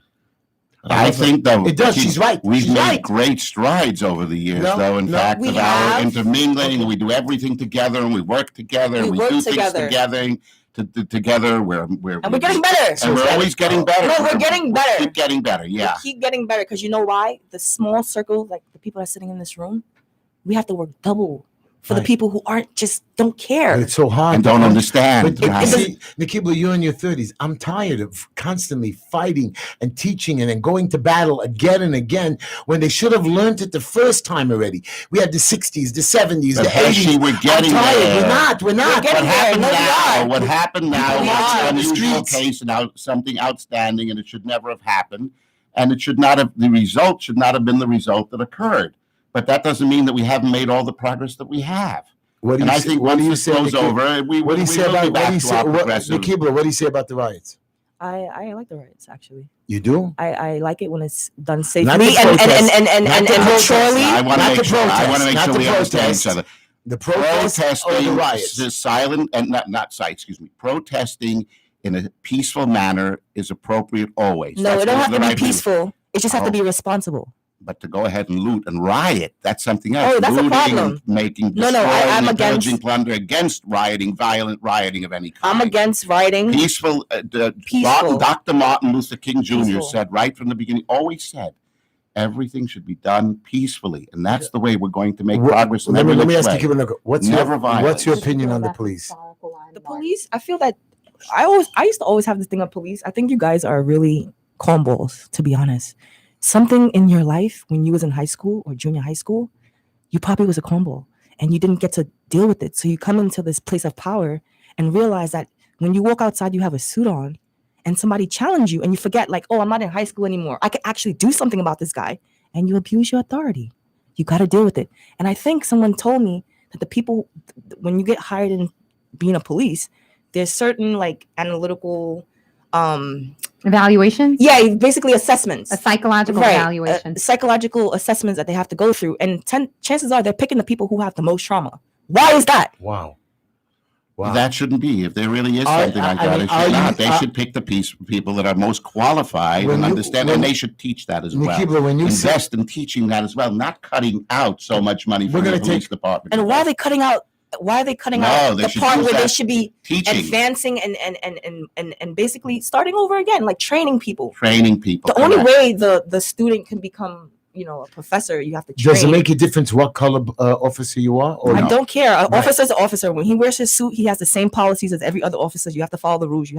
I think that It does. She's right. We've She's made right. great strides over the years, No, though. In fact, we of our have. intermingling, we do everything together, and we work together, and We we work do together. things together. We're And we're getting better. and we're always getting better. No, we're getting better. Keep getting better. Yeah. We keep getting better because you know why? The small circle, like the people that are sitting in this room, we have to work double for the Right. people who just don't care. But it's so hard. And don't understand. But right? see, Nikibla, you're in your 30s. I'm tired of constantly fighting and teaching and then going to battle again and again when they should have learned it the first time already. We had the 60s, the 70s, But the Heshy, 80s. we're getting I'm tired. there. We're not. getting there. What happened now People is marching an on the unusual streets. case and something outstanding, and it should never have happened. And it should not have, the result should not have been the result that occurred. But that doesn't mean that we haven't made all the progress that we have. What do And you I say- think what do once you this say, goes Nikib- over, we What do will you say about be back to our progressive. Nikibla, what do you say about the riots? I like the riots actually. You do? I like it when it's done safely Not the and protest. and Not the maturely. protest. I want to Not make the sure. I want to protest, make not sure the we understand protest. each other. The protests or the Protesting riots? is silent and protesting in a peaceful manner is appropriate always. No, That's it don't the have to be right thing. peaceful. It just have to Oh. be responsible. But to go ahead and loot and riot, that's something else. Oh, that's a Looting problem. and making, No, destroying, I'm and pillaging, against- plunder, against rioting, violent rioting of any kind. I'm against rioting. Peaceful. Peaceful. Dr. Martin Luther King Jr. Peaceful. said right from the beginning, always said, everything should be done peacefully. And that's the way we're going to make progress in Let every me which ask way. you, Nikibla, what's Never your violence. opinion on the police? The police, I feel that I used to always have this thing of police. I think you guys are really cornballs, to be honest. Something in your life when you was in high school or junior high school, you probably was a cornball and you didn't get to deal with it. So you come into this place of power and realize that when you walk outside, you have a suit on and somebody challenge you and you forget like, oh, I'm not in high school anymore. I can actually do something about this guy, and you abuse your authority. You got to deal with it. And I think someone told me that the people, when you get hired in being a police, there's certain like analytical, Evaluations? basically assessments. A psychological Right. evaluation. Psychological assessments that they have to go through. And chances are they're picking the people who have the most trauma. Why is that? Wow. That shouldn't be. If there really is something like that, it should not. They should pick the people that are most qualified and understand, and they should teach that as well. Nikibla, when you invest in teaching that as well, not cutting out so much money from the police department. And why are they cutting out? Why are they cutting out the part where they should be teaching, advancing, and basically starting over again, like training people? Training people. The only way the student can become, a professor, you have to train. Does it make a difference what color officer you are? Or I don't care. An officer's an officer. When he wears his suit, he has the same policies as every other officer. You have to follow the rules.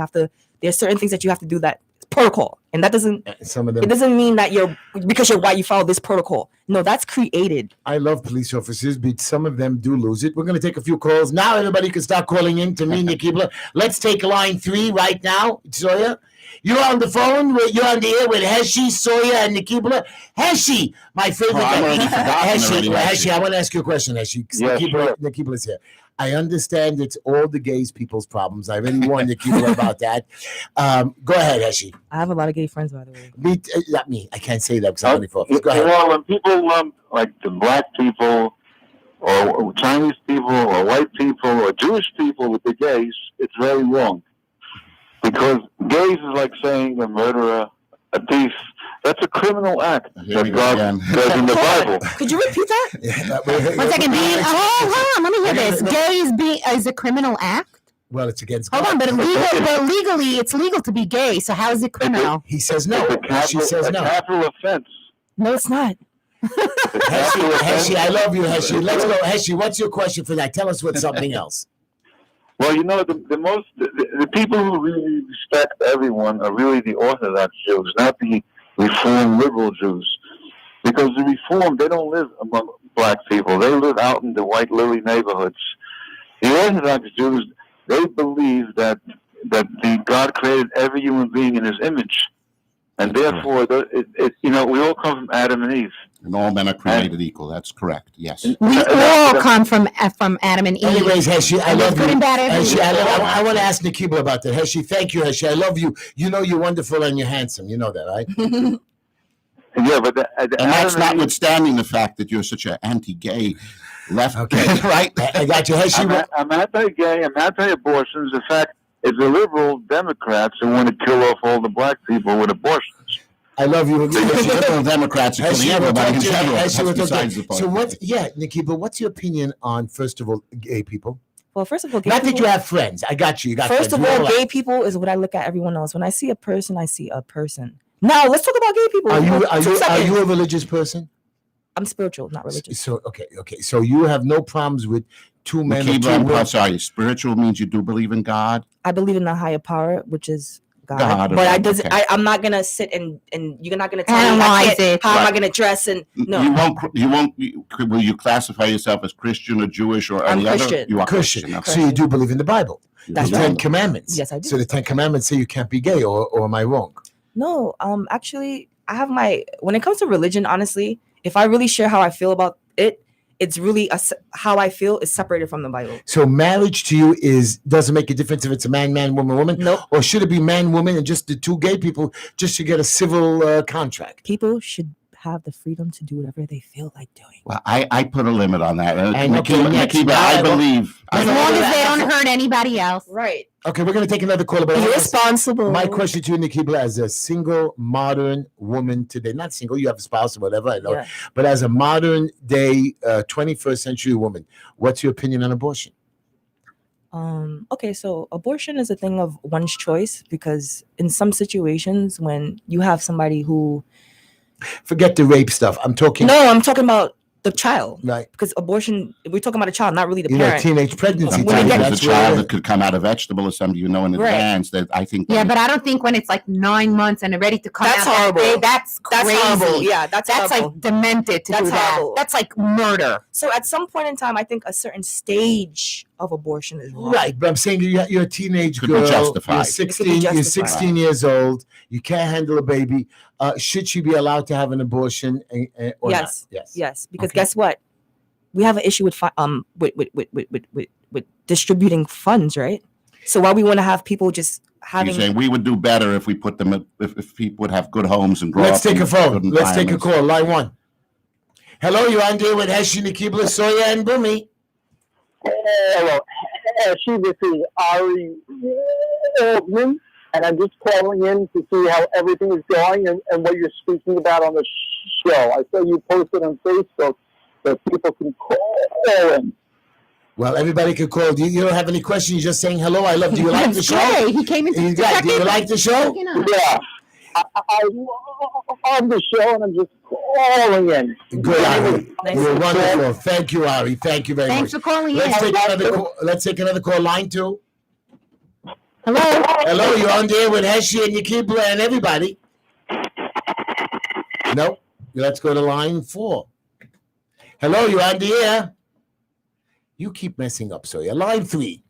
There's certain things that you have to do, that protocol. And that doesn't, it doesn't mean that because you're white, you follow this protocol. No, that's created. I love police officers, but some of them do lose it. We're going to take a few calls. Now everybody can start calling in to me, Nikibla. Let's take line 3 right now. Sawyer, you're on the phone. You're on the air with Heshy, Sawyer, and Nikibla. Heshy, my favorite. Heshy, I want to ask you a question, Heshy. Nikibla's here. I understand it's all the gays people's problems. I already warned Nikibla about that. Go ahead, Heshy. I have a lot of gay friends, by the way. Not me. I can't say that because I'm only focused. Go ahead. Well, when people like the black people or Chinese people or white people or Jewish people with the gays, it's very wrong. Because gays is like saying a murderer, a thief. That's a criminal act that God says in the Bible. Could you repeat that? One second. Hold on. Let me hear this. Gay is a criminal act? Well, it's against God. Hold on, but legally, it's legal to be gay. So how is it criminal? He says no. She says no. It's a capital offense. No, it's not. Heshy, I love you, Heshy. Let's go. Heshy, what's your question for that? Tell us what's something else. Well, the people who really respect everyone are really the Orthodox Jews, not the Reform liberal Jews. Because the Reform, they don't live among black people. They live out in the white lily neighborhoods. The Orthodox Jews, they believe that God created every human being in his image. And therefore, we all come from Adam and Eve. And all men are created equal. That's correct. Yes. We all come from Adam and Eve. Anyways, Heshy, I love you. Good and bad Heshy, I want to ask Nikibla about that. Heshy, thank you, Heshy. I love you. You know you're wonderful and you're handsome. You know that, right? Yeah, but and that's notwithstanding the fact that you're such an anti-gay left. Okay, right? I got you, Heshy. I'm anti-gay. I'm anti-abortions. In fact, it's the liberal Democrats who want to kill off all the black people with abortions. I love you. Liberal Democrats are killing everybody in general. So what? Yeah, Nikki, but what's your opinion on, first of all, gay people? Well, first of all, not that you have friends. I got you. You got first friends. of all, gay people is what I look at everyone else. When I see a person, I see a person. Now let's talk about gay people. Are you a religious person? I'm spiritual, not religious. So okay. So you have no problems with two men. I'm sorry. Spiritual means you do believe in God. I believe in a higher power, which is God. But I'm not gonna sit and you're not gonna tell me how am I gonna dress and no. You won't. Will you classify yourself as Christian or Jewish or any Christian. other? You are Christian. Okay. So you do believe in the Bible. That's the right. 10 Commandments. Yes, I do. So the 10 Commandments say you can't be gay, or am I wrong? No. Actually, I have when it comes to religion, honestly, if I really share how I feel about it, it's really how I feel is separated from the Bible. So marriage to you doesn't make a difference if it's a man, woman, woman? Nope. Or should it be man, woman, and just the two gay people just to get a civil contract? People should have the freedom to do whatever they feel like doing. Well, I put a limit on that. Nikibla, I believe. As long as they don't hurt anybody else. Right. Okay, we're going to take another caller. Be responsible. My question to you, Nikibla, as a single modern woman today, not single, you have a spouse or whatever, I know, yeah. But as a modern day 21st century woman, what's your opinion on abortion? Okay, so abortion is a thing of one's choice, because in some situations when you have somebody who... Forget the rape stuff. I'm talking about the child, right? Because abortion, we're talking about a child, not really the parent. Teenage pregnancy. That's a child that could come out of vegetable or something, in advance. That I think. Yeah, but I don't think when it's like 9 months and ready to come that's out. Horrible. That's crazy. Horrible. Yeah, that's horrible. Like demented to do that. Horrible. That's like murder. So at some point in time, I think a certain stage of abortion is wrong. Right, but I'm saying you're a teenage girl. You're 16 years old. You can't handle a baby. Should she be allowed to have an abortion? Or yes. Not? Yes. Because guess what? We have an issue with distributing funds, right? So why we want to have people just having? You're saying we would do better if we put them if people would have good homes and grow Let's up. Take a phone. Let's take a call. Line 1. Hello, you're on there with Heshy, Nikibla, Sawyer, and Bumi. Hello, Heshy, this is Ari Oldman, and I'm just calling in to see how everything is going and what you're speaking about on the show. I saw you posted on Facebook that people can call in. Well, everybody could call. You don't have any questions. You're just saying hello. I love. Do you like the show? Hey, he came in. Do you like the show? Yeah. I love the show, and I'm just calling in. Good, Ari. You're wonderful. Thank you, Ari. Thank you very Thanks much. for calling in. Let's take another call. Line 2. Hello. Hello, you're on there with Heshy and Yakibla and everybody. No, let's go to line 4. Hello, you're on the air. You keep messing up, so you're line 3.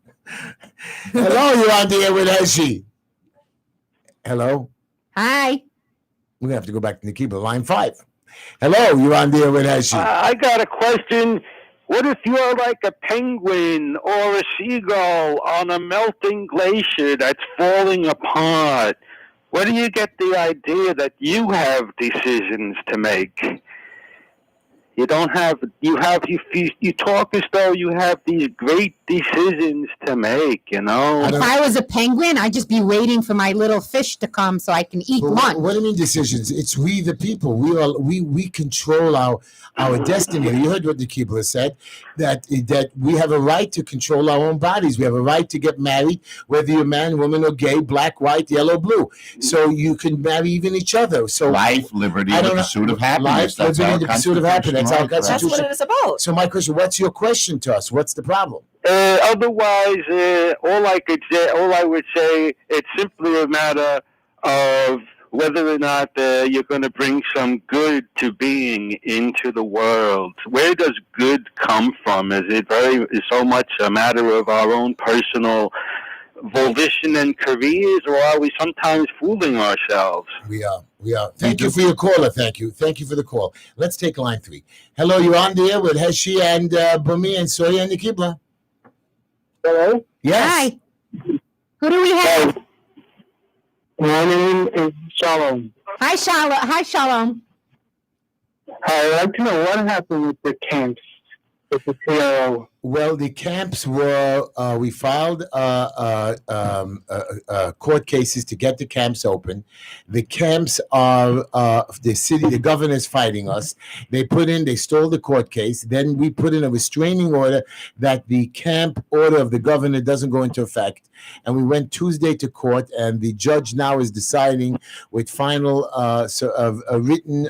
Hello, you're on the air with Heshy. Hello. Hi. We're gonna have to go back to Yakibla. Line 5. Hello, you're on the air with Heshy. I got a question. What if you're like a penguin or a seagull on a melting glacier that's falling apart? Where do you get the idea that you have decisions to make? You don't have, you talk as though you have these great decisions to make, you know? If I was a penguin, I'd just be waiting for my little fish to come so I can eat lunch. What do you mean decisions? It's we the people. We control our destiny. You heard what the Kibla said, that we have a right to control our own bodies. We have a right to get married, whether you're man, woman, or gay, black, white, yellow, blue. So you can marry even each other. So life, liberty, the pursuit of happiness. Life, liberty, the pursuit of happiness. That's our Constitution. That's what it's about. So my question, what's your question to us? What's the problem? Otherwise, all I would say, it's simply a matter of whether or not you're going to bring some good to being into the world. Where does good come from? Is so much a matter of our own personal volition and careers, or are we sometimes fooling ourselves? We are. Thank you for your caller. Thank you for the call. Let's take line 3. Hello, you're on the air with Heshy and Bumi and Soya and Yakibla. Hello? Yes. Hi. Who do we have? My name is Shalom. Hi, Shalom. Hi, Shalom. I'd like to know what happened with the camps, with the PRO. Well, the camps were, we filed court cases to get the camps open. The camps are, the governor's fighting us. They stole the court case. Then we put in a restraining order that the camp order of the governor doesn't go into effect. And we went Tuesday to court, and the judge now is deciding with final written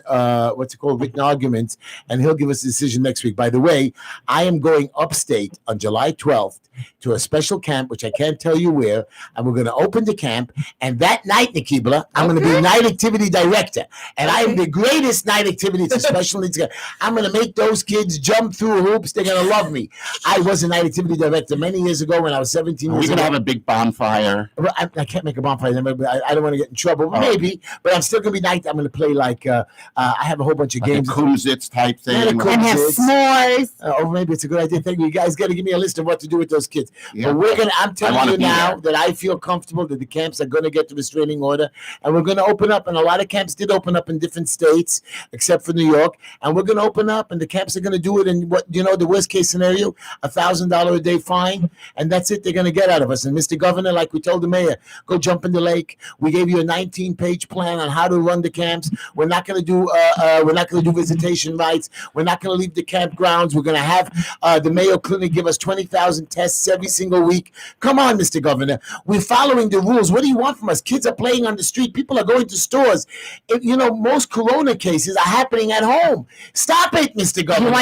arguments, and he'll give us a decision next week. By the way, I am going upstate on July 12th to a special camp, which I can't tell you where, and we're going to open the camp. And that night, Nikibla, I'm going to be night activity director, and I am the greatest night activity. It's a special needs camp. I'm going to make those kids jump through hoops. They're going to love me. I was a night activity director many years ago when I was 17 years old. We're going to have a big bonfire. I can't make a bonfire. I don't want to get in trouble. Maybe, but I'm still going to be night. I'm going to play like I have a whole bunch of like games. A kumsitz type thing. And have s'mores. Or maybe it's a good idea. Thank you. You guys got to give me a list of what to do with those kids. Yeah. But I'm telling you now that I feel comfortable that the camps are going to get the restraining order, and we're going to open up. And a lot of camps did open up in different states, except for New York. And we're going to open up, and the camps are going to do it. And the worst case scenario, $1,000 a day fine, and that's it. They're going to get out of us. And Mr. Governor, like we told the mayor, go jump in the lake. We gave you a 19-page plan on how to run the camps. We're not going to do visitation rights. We're not going to leave the campgrounds. We're going to have the Mayo Clinic give us 20,000 tests every single week. Come on, Mr. Governor. We're following the rules. What do you want from us? Kids are playing on the street. People are going to stores. Most corona cases are happening at home. Stop it, Mr. Governor. You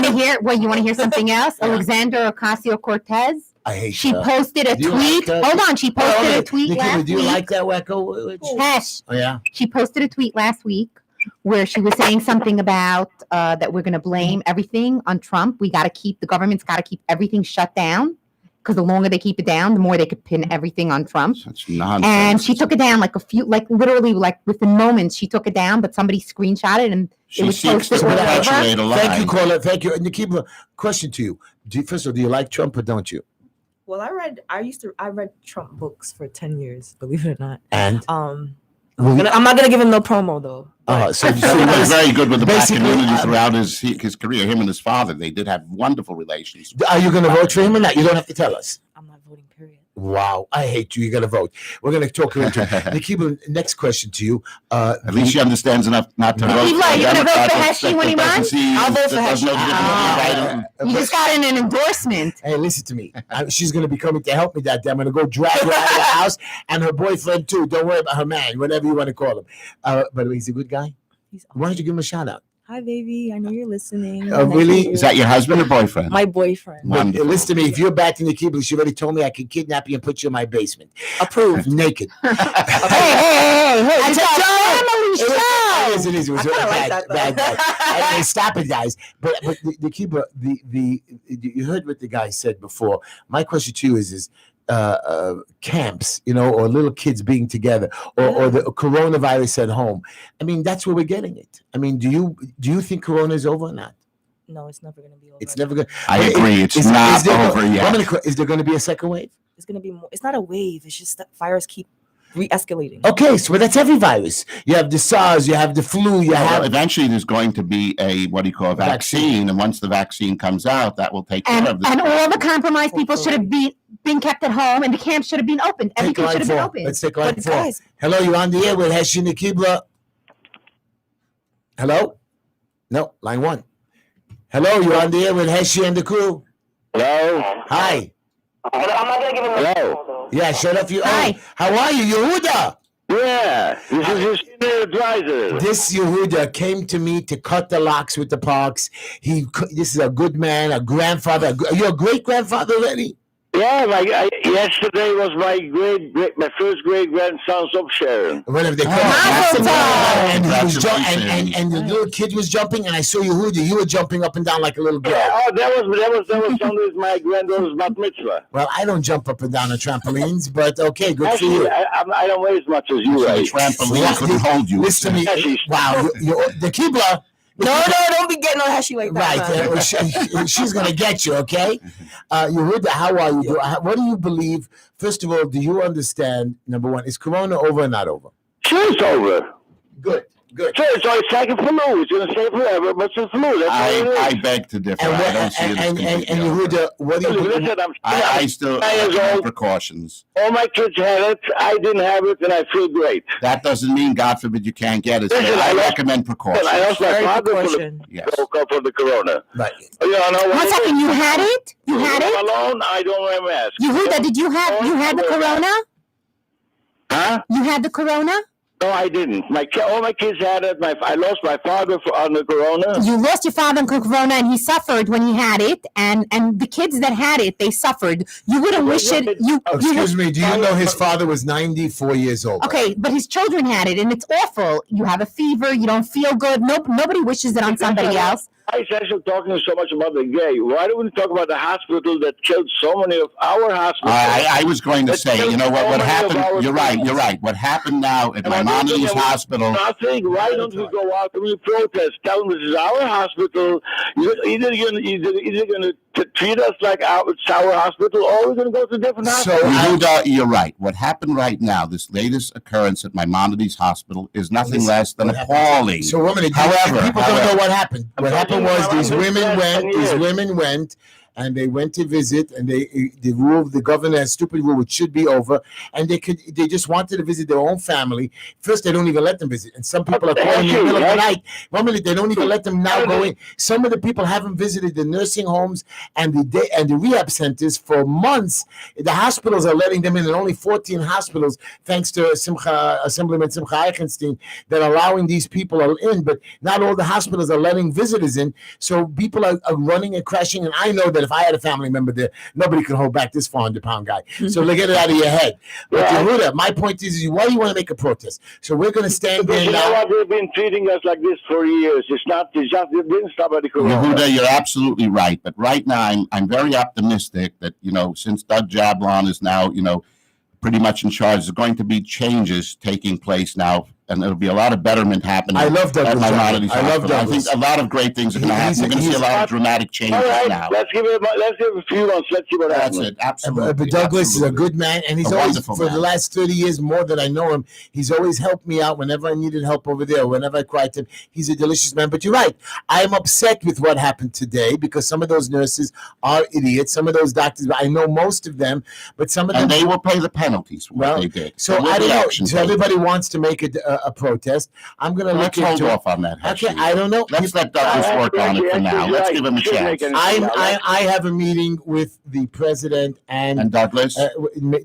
want to hear something else? Alexandra Ocasio-Cortez. I hate She her. posted a tweet. Hold on. She posted a tweet Nikita, last do you week. like that, Wacko? Hesh. Oh, yeah. She posted a tweet last week where she was saying something about that we're going to blame everything on Trump. The government's got to keep everything shut down, because the longer they keep it down, the more they could pin everything on Trump. Such nonsense. And she took it down literally within moments. She took it down, but somebody screenshot it and She it was seeks posted to or whatever. perpetuate a lie. Thank you, caller. Thank you. And Nikita, question to you. First of all, do you like Trump or don't you? Well, I read Trump books for 10 years, believe it or not. And? I'm not gonna give him no promo though. So He was very good with the black basically, community throughout his career. Him and his father, they did have wonderful relations. Are you going to vote for him or not? You don't have to tell us. I'm not voting. Period. Wow, I hate you. You got to vote. We're going to talk into it. Nikiba, next question to you. At least she understands enough not to vote. Nikiba, you gonna vote for Democrat Heshy when he that doesn't runs? see- I'll vote for that doesn't know Heshy. the difference. You just got an endorsement. Hey, listen to me. She's going to be coming to help me that day. I'm going to go drag her out of the house and her boyfriend too. Don't worry about her man, whatever you want to call him. By the way, he's a good guy. Why don't you give him a shout out? Hi, baby. I know you're listening. Really? Is that your husband or boyfriend? My boyfriend? But Wonderful. listen to me. If you're back in Nikiba, she already told me I can kidnap you and put you in my basement. Approved. Naked. Hey, It's a family show. It is. It was I kinda like bad, that, though. bad. Hey, stop it, guys. But Nikiba, you heard what the guy said before. My question to you is camps, or little kids being together, or the coronavirus at home. I mean, that's where we're getting it. I mean, do you think Corona is over or not? No, it's never gonna be over. It's never going. I agree. It's not over yet. Is there going to be a second wave? It's gonna be more. It's not a wave. It's just that virus keep re-escalating. Okay, so that's every virus. You have the SARS, you have the flu, you Well, have. eventually, there's going to be a vaccine, and once the vaccine comes out, that will take care of this. And all the compromised people should have been kept at home, and the camps should have been open. Everything should have been open. Let's take line But 4. guys- Hello, you're on the air with Heshy Nikiba. Hello? No, line 1. Hello, you're on the air with Heshy and the crew. Hello? Hi. Hello? Yeah, shut up. Hi. How are you, Yehuda? Yeah, this is your senior advisor. This Yehuda came to me to cut the locks with the Parks. This is a good man, a grandfather. You're a great grandfather already? Yeah, yesterday was my first great grandson's up sharing. Whatever they call Mazel it. tov. And he was Congratulations. and the little kid was jumping, and I saw Yehuda. You were jumping up and down like a little girl. Yeah, that was Sunday's my granddaughter's bat mitzvah. Well, I don't jump up and down on trampolines, but okay, good for Actually, you. I don't weigh as much as you The weigh. trampoline couldn't hold you. Listen to me. Wow, the Kibla. No, don't be getting on Heshy like that. Right, she's gonna get you. Okay, Yehuda, how are you? What do you believe? First of all, do you understand? Number one, is Corona over or not over? Sure, it's over. Good. Sure, it's like a flu. It's going to stay forever, but it's a flu. That's all it is. I beg to differ. I don't see it as and completely over. Yehuda, what do you believe? Listen, I still 9 years have old. precautions. All my kids had it. I didn't have it, and I feel great. That doesn't mean, God forbid, you can't get it. So Listen, I I lost- recommend precautions. I lost my Very father precaution. Yes. for the corona. Right. You know, One second, you had it? You had it? Alone, I don't wear masks. Yehuda, did you had the corona? Huh? You had the corona? No, I didn't. All my kids had it. I lost my father on the corona. You lost your father in corona, and he suffered when he had it, and the kids that had it, they suffered. You wouldn't wish it. Excuse me. Do you know his father was 94 years old? Okay, but his children had it, and it's awful. You have a fever. You don't feel good. Nobody wishes it on somebody else. Why is actually talking so much about the gay? Why don't we talk about the hospital that killed so many of our hospitals? I was going to say, you know what happened? You're right. Right. What happened now at Maimonides Hospital? Nothing. Why don't we go out and we protest? Tell them this is our hospital. You're either going to treat us like it's our hospital, or we're going to go to a different hospital. Yehuda, you're right. What happened right now, this latest occurrence at Maimonides Hospital, is nothing less than appalling. So, women, However, people don't know what happened. What happened was these women went, and they went to visit, and the rule, the governor has stupid rule, which should be over, and they just wanted to visit their own family. First, they don't even let them visit, and some people are calling in the middle of the night. Normally, they don't even let them now go in. Some of the people haven't visited the nursing homes and the rehab centers for months. The hospitals are letting them in, and only 14 hospitals, thanks to Assemblyman Simcha Eichenstein, that are allowing these people in, but not all the hospitals are letting visitors in, so people are running and crashing, and I know that if I had a family member there, nobody could hold back this 400-pound guy. So get it out of your head. But Yehuda, my point is, why do you want to make a protest? So we're going to stand there You know now. what? They've been treating us like this for years. It didn't stop at the corona. Yehuda, you're absolutely right. But right now, I'm very optimistic that, since Doug Jablon is now, pretty much in charge, there's going to be changes taking place now and there'll be a lot of betterment happening. I love Douglas. at Maimonides I love Hospital. I think Douglas. a lot of great things are going to happen. You're going to see a lot of dramatic changes All right, now. let's give it a few months. Let's see what That's happens. it. Absolutely. But Douglas is a good man, and he's A always, wonderful for the man. last 30 years, more than I know him, he's always helped me out whenever I needed help over there, whenever I cried to him. He's a delicious man. But you're right. I'm upset with what happened today because some of those nurses are idiots. Some of those doctors, I know most of them, but some of them. And they will pay the penalties for what Well, they did. So There will I be don't know. action So taken. everybody wants to make a protest. I'm going to look Let's hold into it. off on that, Okay, Heshy. I don't know. Let's let Douglas work on it for now. Let's give him a chance. I have a meeting with the president And Douglas?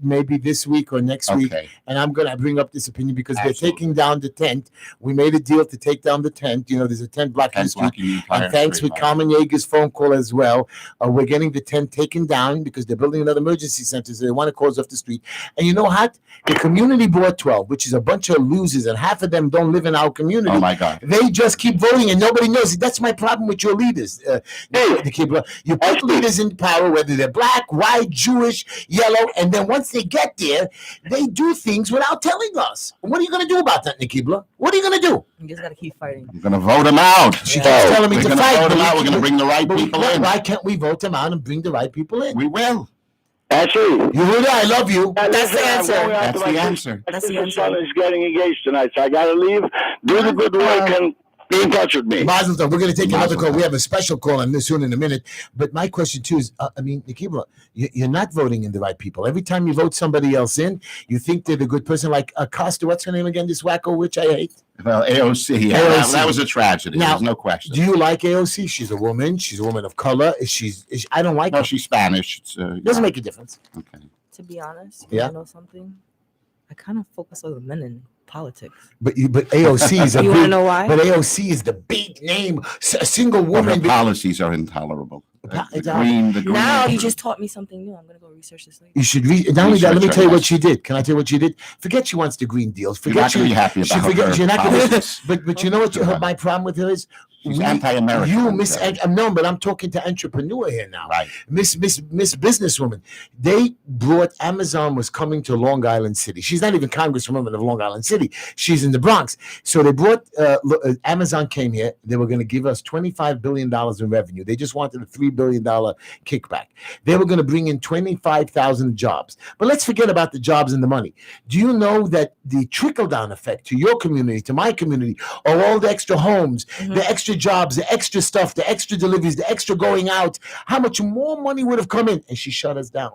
maybe this week or next week, Okay. and I'm going to bring up this opinion because Absolutely. they're taking down the tent. We made a deal to take down the tent. You know, there's a tent blocking the And street. blocking the entire And thanks street with line. Carmen Yeager's phone call as well. We're getting the tent taken down because they're building another emergency center, so they want to close off the street. And you know what? The community board 12, which is a bunch of losers, and half of them don't live in our community. Oh, my God. They just keep voting, and nobody knows it. That's my problem with your leaders. You put leaders in power, whether they're black, white, Jewish, yellow, and then once they get there, they do things without telling us. What are you going to do about that, Nikibla? What are you going to do? You just gotta keep fighting. We're going to vote him out. She keeps telling me We're to going to fight. vote him but out. we- We're going to bring the right but we- people in. Why can't we vote them out and bring the right people in? We will. Actually, You heard it? I love you. That's the answer. That's the answer. That's the My answer. son is getting engaged tonight, so I got to leave. Do the good work and be in touch with me. Mazel tov. We're going to take another Mazel call. tov. We have a special call on this soon in a minute. But my question too is, Nikibla, you're not voting in the right people. Every time you vote somebody else in, you think they're the good person. Like Costa, what's her name again? This wacko witch I hate. Well, AOC, yeah, AOC. that was a tragedy. Now, There's no question. Do you like AOC? She's a woman. She's a woman of color. I don't like No, her. she's Spanish. It's, Doesn't make a difference. Okay. To be honest, Yeah. you know something? I kind of focus on the men in politics. But AOC is a You want to big. know why? But AOC is the big name. A single Well, her woman. policies are intolerable. It's The green. Now you just taught me something new. I'm gonna go research this later. You should read. Not only that, let me Research tell you her, what yes. she did. Can I tell you what she did? Forget she wants the green deals. You're Forget not going to be happy she about forget. her You're not going to. policies. But you know what? My problem with her is. She's anti-American. You miss. No, but I'm talking to entrepreneur here now. Right. Miss Businesswoman. They brought Amazon was coming to Long Island City. She's not even Congresswoman of Long Island City. She's in the Bronx. So they brought Amazon came here. They were going to give us $25 billion in revenue. They just wanted a $3 billion kickback. They were going to bring in 25,000 jobs. But let's forget about the jobs and the money. Do you know that the trickle-down effect to your community, to my community, are all the extra homes, the extra jobs, the extra stuff, the extra deliveries, the extra going out, how much more money would have come in? And she shut us down.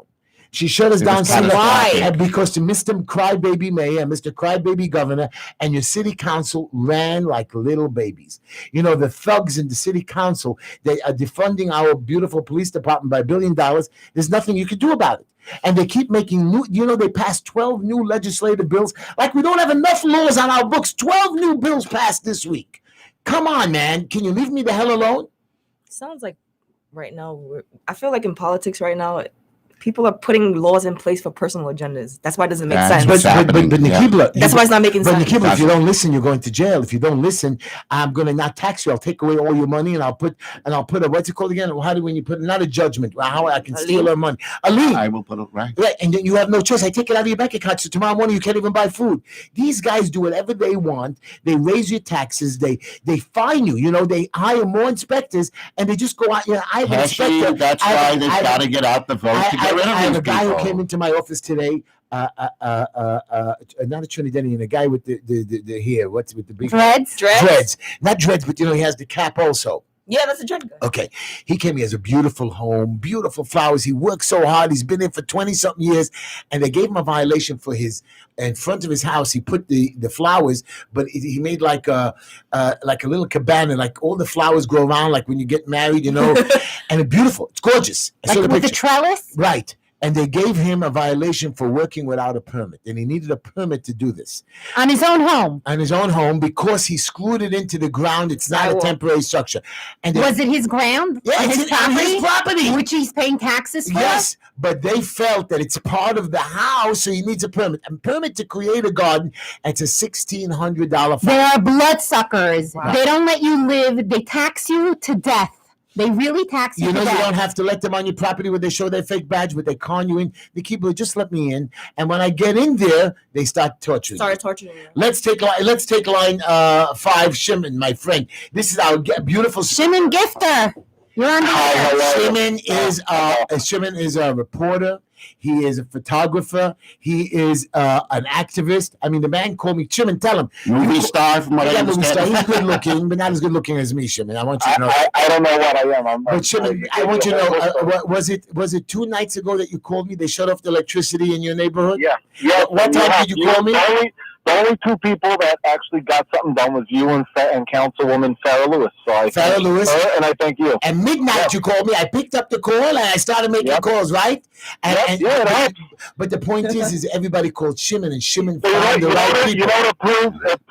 She shut us It down. was Saying, catastrophic. and because to Mr. Crybaby Mayor and Mr. Crybaby Governor and your city council ran like little babies. You know, the thugs in the city council, they are defunding our beautiful police department by $1 billion. There's nothing you can do about it. And they keep making new, they passed 12 new legislative bills. Like we don't have enough laws on our books. 12 new bills passed this week. Come on, man. Can you leave me the hell alone? Sounds like right now, I feel like in politics right now, people are putting laws in place for personal agendas. That's why it doesn't make That's sense. But Nikibla, That's why it's not making But sense. Nikibla, if you don't listen, you're going to jail. If you don't listen, I'm going to not tax you. I'll take away all your money and I'll put a what's it called again? How do when you put not a judgment? How I can steal lien? her money? A lien. I will put it right. Right, and then you have no choice. I take it out of your bank account. So tomorrow morning you can't even buy food. These guys do whatever they want. They raise your taxes. They fine you. They hire more inspectors, and they just go out. I have an inspector. Heshy, that's why they've got to get out the vote to get rid I of have these a guy who people. came into my office today. Not a Trinidadian, a guy with the hair. What's with the big Dreads. dreads? Not dreads, but he has the cap also. Yeah, that's a dread guy. Okay. He came. He has a beautiful home, beautiful flowers. He worked so hard. He's been in for 20-something years. And they gave him a violation for in front of his house, he put the flowers, but he made like a little cabana, like all the flowers grow around, like when you get married, and it's beautiful. It's gorgeous. I saw Like the with the picture. trellis? Right. And they gave him a violation for working without a permit. And he needed a permit to do this On his own home. on his own home because he screwed it into the ground. It's not a Skywalk. temporary structure. And they- Was it his ground? Yeah, On it's his on his property. Which he's paying taxes for? Yes, but they felt that it's part of the house, so he needs a permit. A permit to create a garden, it's a $1,600 fine. They are bloodsuckers. Wow. They don't let you live. They tax you to death. They really tax you. You know, for you that. don't have to let them on your property where they show their fake badge, but they con you in. They keep just let me in. And when I get in there, they start torturing. Sorry, torturing you. Let's take line 5, Shimon, my friend. This is our beautiful Shimon Gifter. You're on the air. Shimon is a reporter. He is a photographer. He is an activist. I mean, the man called me Shimon. Tell him. Movie star from what I Movie star. understand. He's good looking, but not as good looking as me, Shimon. I want you to know. I don't know what I am. But Shimon, I want you to know. Was it 2 nights ago that you called me? They shut off the electricity in your neighborhood. Yeah. What time did you call me? The only 2 people that actually got something done was you and Councilwoman Sarah Lewis. So I Sarah Lewis. her, and I thank you. At midnight, you called me. I picked up the call and I started making calls, right? But the point is everybody called Shimon, and Shimon found the right people. You know what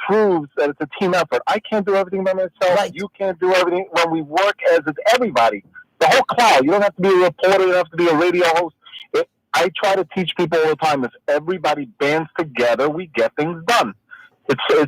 proves that it's a team effort. I can't do everything by myself. Right. You can't do everything. When we work as everybody, the whole crowd. You don't have to be a reporter. You don't have to be a radio host. I try to teach people all the time, if everybody bands together, we get things done.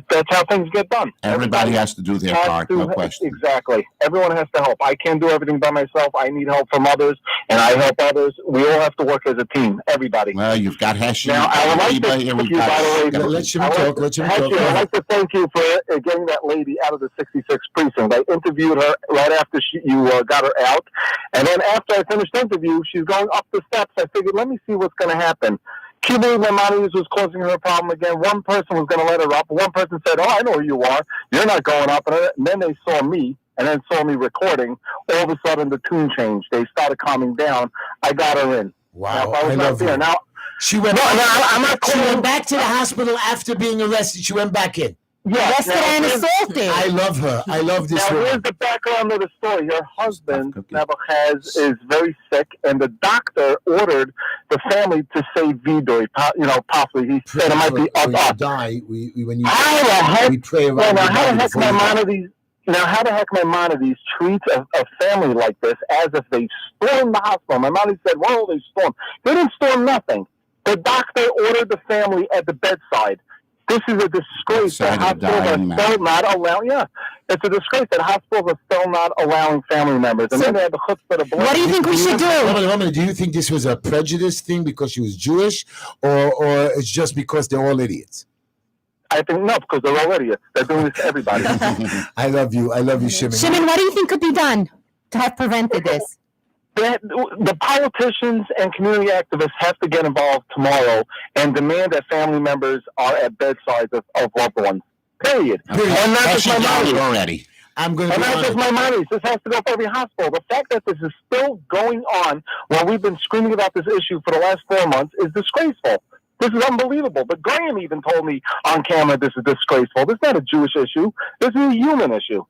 That's how things get done. Everybody has to do their part, no question. Exactly. Everyone has to help. I can't do everything by myself. I need help from others, and I help others. We all have to work as a team, everybody. Well, you've got Heshy. Now, I would like to thank you, by the way. Let Shimon talk. I'd like to thank you for getting that lady out of the 66th precinct. I interviewed her right after you got her out, and then after I finished the interview, she's going up the steps. I figured, let me see what's going to happen. Cuba Maimonides was causing her a problem again. One person was going to let her up. One person said, "Oh, I know who you are. You're not going up." And then they saw me, and then saw me recording. All of a sudden, the tune changed. They started calming down. I got her in. Wow, I love you. Now, she went. I'm not. She went back to the hospital after being arrested. She went back in. Arrested and assaulted. I love her. I love this Now, woman. here's the background of the story. Her husband, is very sick, and the doctor ordered the family to say vidui. Possibly. He said it might be when up. you die, How the heck? we pray around Now, your how body the heck before you die. Maimonides? Now, how the heck Maimonides treats a family like this as if they stormed the hospital? Maimonides said, "Well, they stormed." They didn't storm nothing. The doctor ordered the family at the bedside. This is a disgrace that hospitals are still not allowing. Yeah, it's a disgrace that hospitals are still not allowing family members. And then they have the chutzpah to blow. What do you think we should do? Woman, do you think this was a prejudice thing because she was Jewish, or it's just because they're all idiots? I think no, because they're all idiots. They're doing this to everybody. I love you, Shimon. Shimon, what do you think could be done to have prevented this? The politicians and community activists have to get involved tomorrow and demand that family members are at bedsides of loved ones. Period. And not just Maimonides. Already. I'm going to And be not honest. just Maimonides. This has to go for every hospital. The fact that this is still going on while we've been screaming about this issue for the last 4 months is disgraceful. This is unbelievable. But Graham even told me on camera this is disgraceful. This is not a Jewish issue. This is a human issue.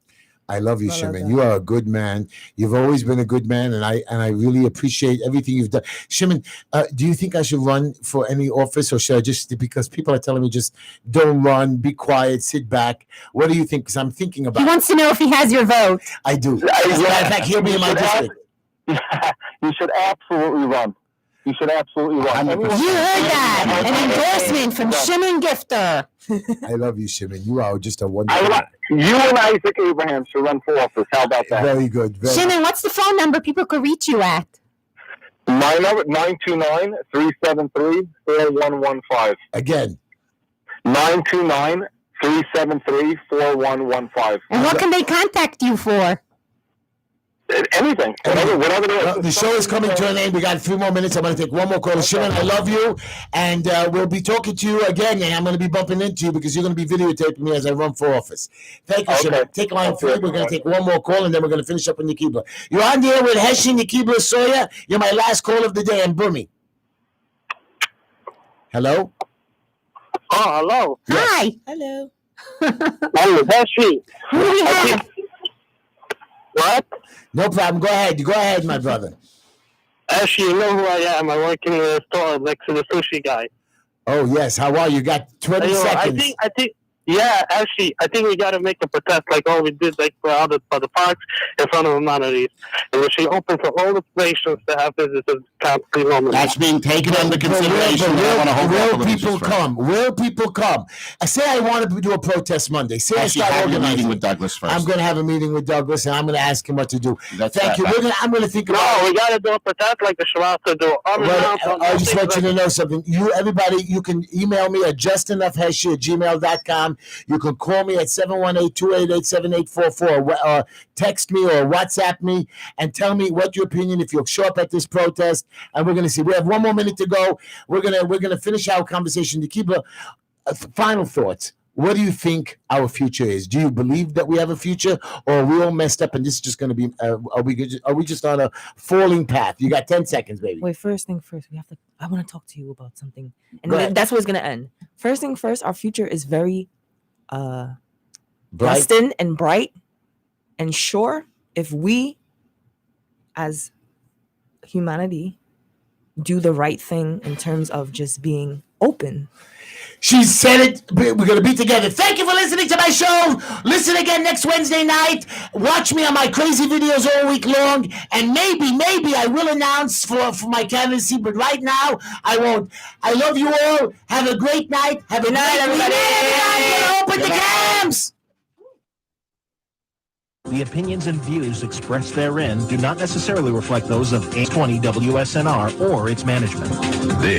I love you, Shimon. You are a good man. You've always been a good man, and I really appreciate everything you've done. Shimon, do you think I should run for any office, or should I just, because people are telling me just don't run, be quiet, sit back. What do you think? Because I'm thinking about He wants to know if he has your vote. I do. As a matter of fact, he'll be in my district. You should absolutely run. You should absolutely run. You heard that. An endorsement from Shimon Gifter. I love you, Shimon. You are just a wonderful man. You and Isaac Abraham should run for office. How about that? Very good. Shimon, what's the phone number people could reach you at? My number, 929-373-4115. Again. 929-373-4115. And what can they contact you for? Anything. Whatever the show is coming to an end. We got 3 more minutes. I'm going to take one more call. Shimon, I love you. And we'll be talking to you again. And I'm going to be bumping into you because you're going to be videotaping me as I run for office. Thank you, Shimon. Take line 3. We're going to take one more call, and then we're going to finish up in Nikibla. You're on the air with Heshy, Nikibla, Sawyer. You're my last call of the day. And Bumi. Hello? Oh, hello. Yes. Hi. Hello. Hello, Heshy. Who do we have? What? No problem. Go ahead, my brother. Actually, you know who I am. I work in the store next to the sushi guy. Oh, yes. How are you? Got 20 seconds. I think Yeah, actually, I think we got to make a protest like all we did, like for the parks in front of amenities, and we should open for all the places to have visitors constantly normally. That's being taken under consideration. but I want to hold Will off on people this come? Will people come? I say I want to do a protest Monday. Say I Actually, start have your organizing. meeting with Douglas first. I'm going to have a meeting with Douglas, and I'm going to ask him what to do. That's Thank you. I'm going to think about. No, we got to do a protest like the Shavasta do. I just want you to know something. Everybody, you can email me at justenoughheshy@gmail.com. You can call me at 718-288-7844, or text me or WhatsApp me and tell me what your opinion if you'll show up at this protest. And we're going to see. We have 1 more minute to go. We're gonna finish our conversation. To keep final thoughts. What do you think our future is? Do you believe that we have a future, or are we all messed up and this is just going to be? Are we just on a falling path? You got 10 seconds, baby. Wait, first thing first, we have to. I want to talk to you about something, and Go ahead. that's where it's gonna end. First thing first, our future is very Bright. destined and bright and sure if we, as humanity, do the right thing in terms of just being open. She said it. We're going to be together. Thank you for listening to my show. Listen again next Wednesday night. Watch me on my crazy videos all week long. And maybe I will announce for my candidacy. But right now, I won't. I love you all. Have a great night. Have a night, everybody. Open the cams. The opinions and views expressed therein do not necessarily reflect those of 20 WSNR or its management.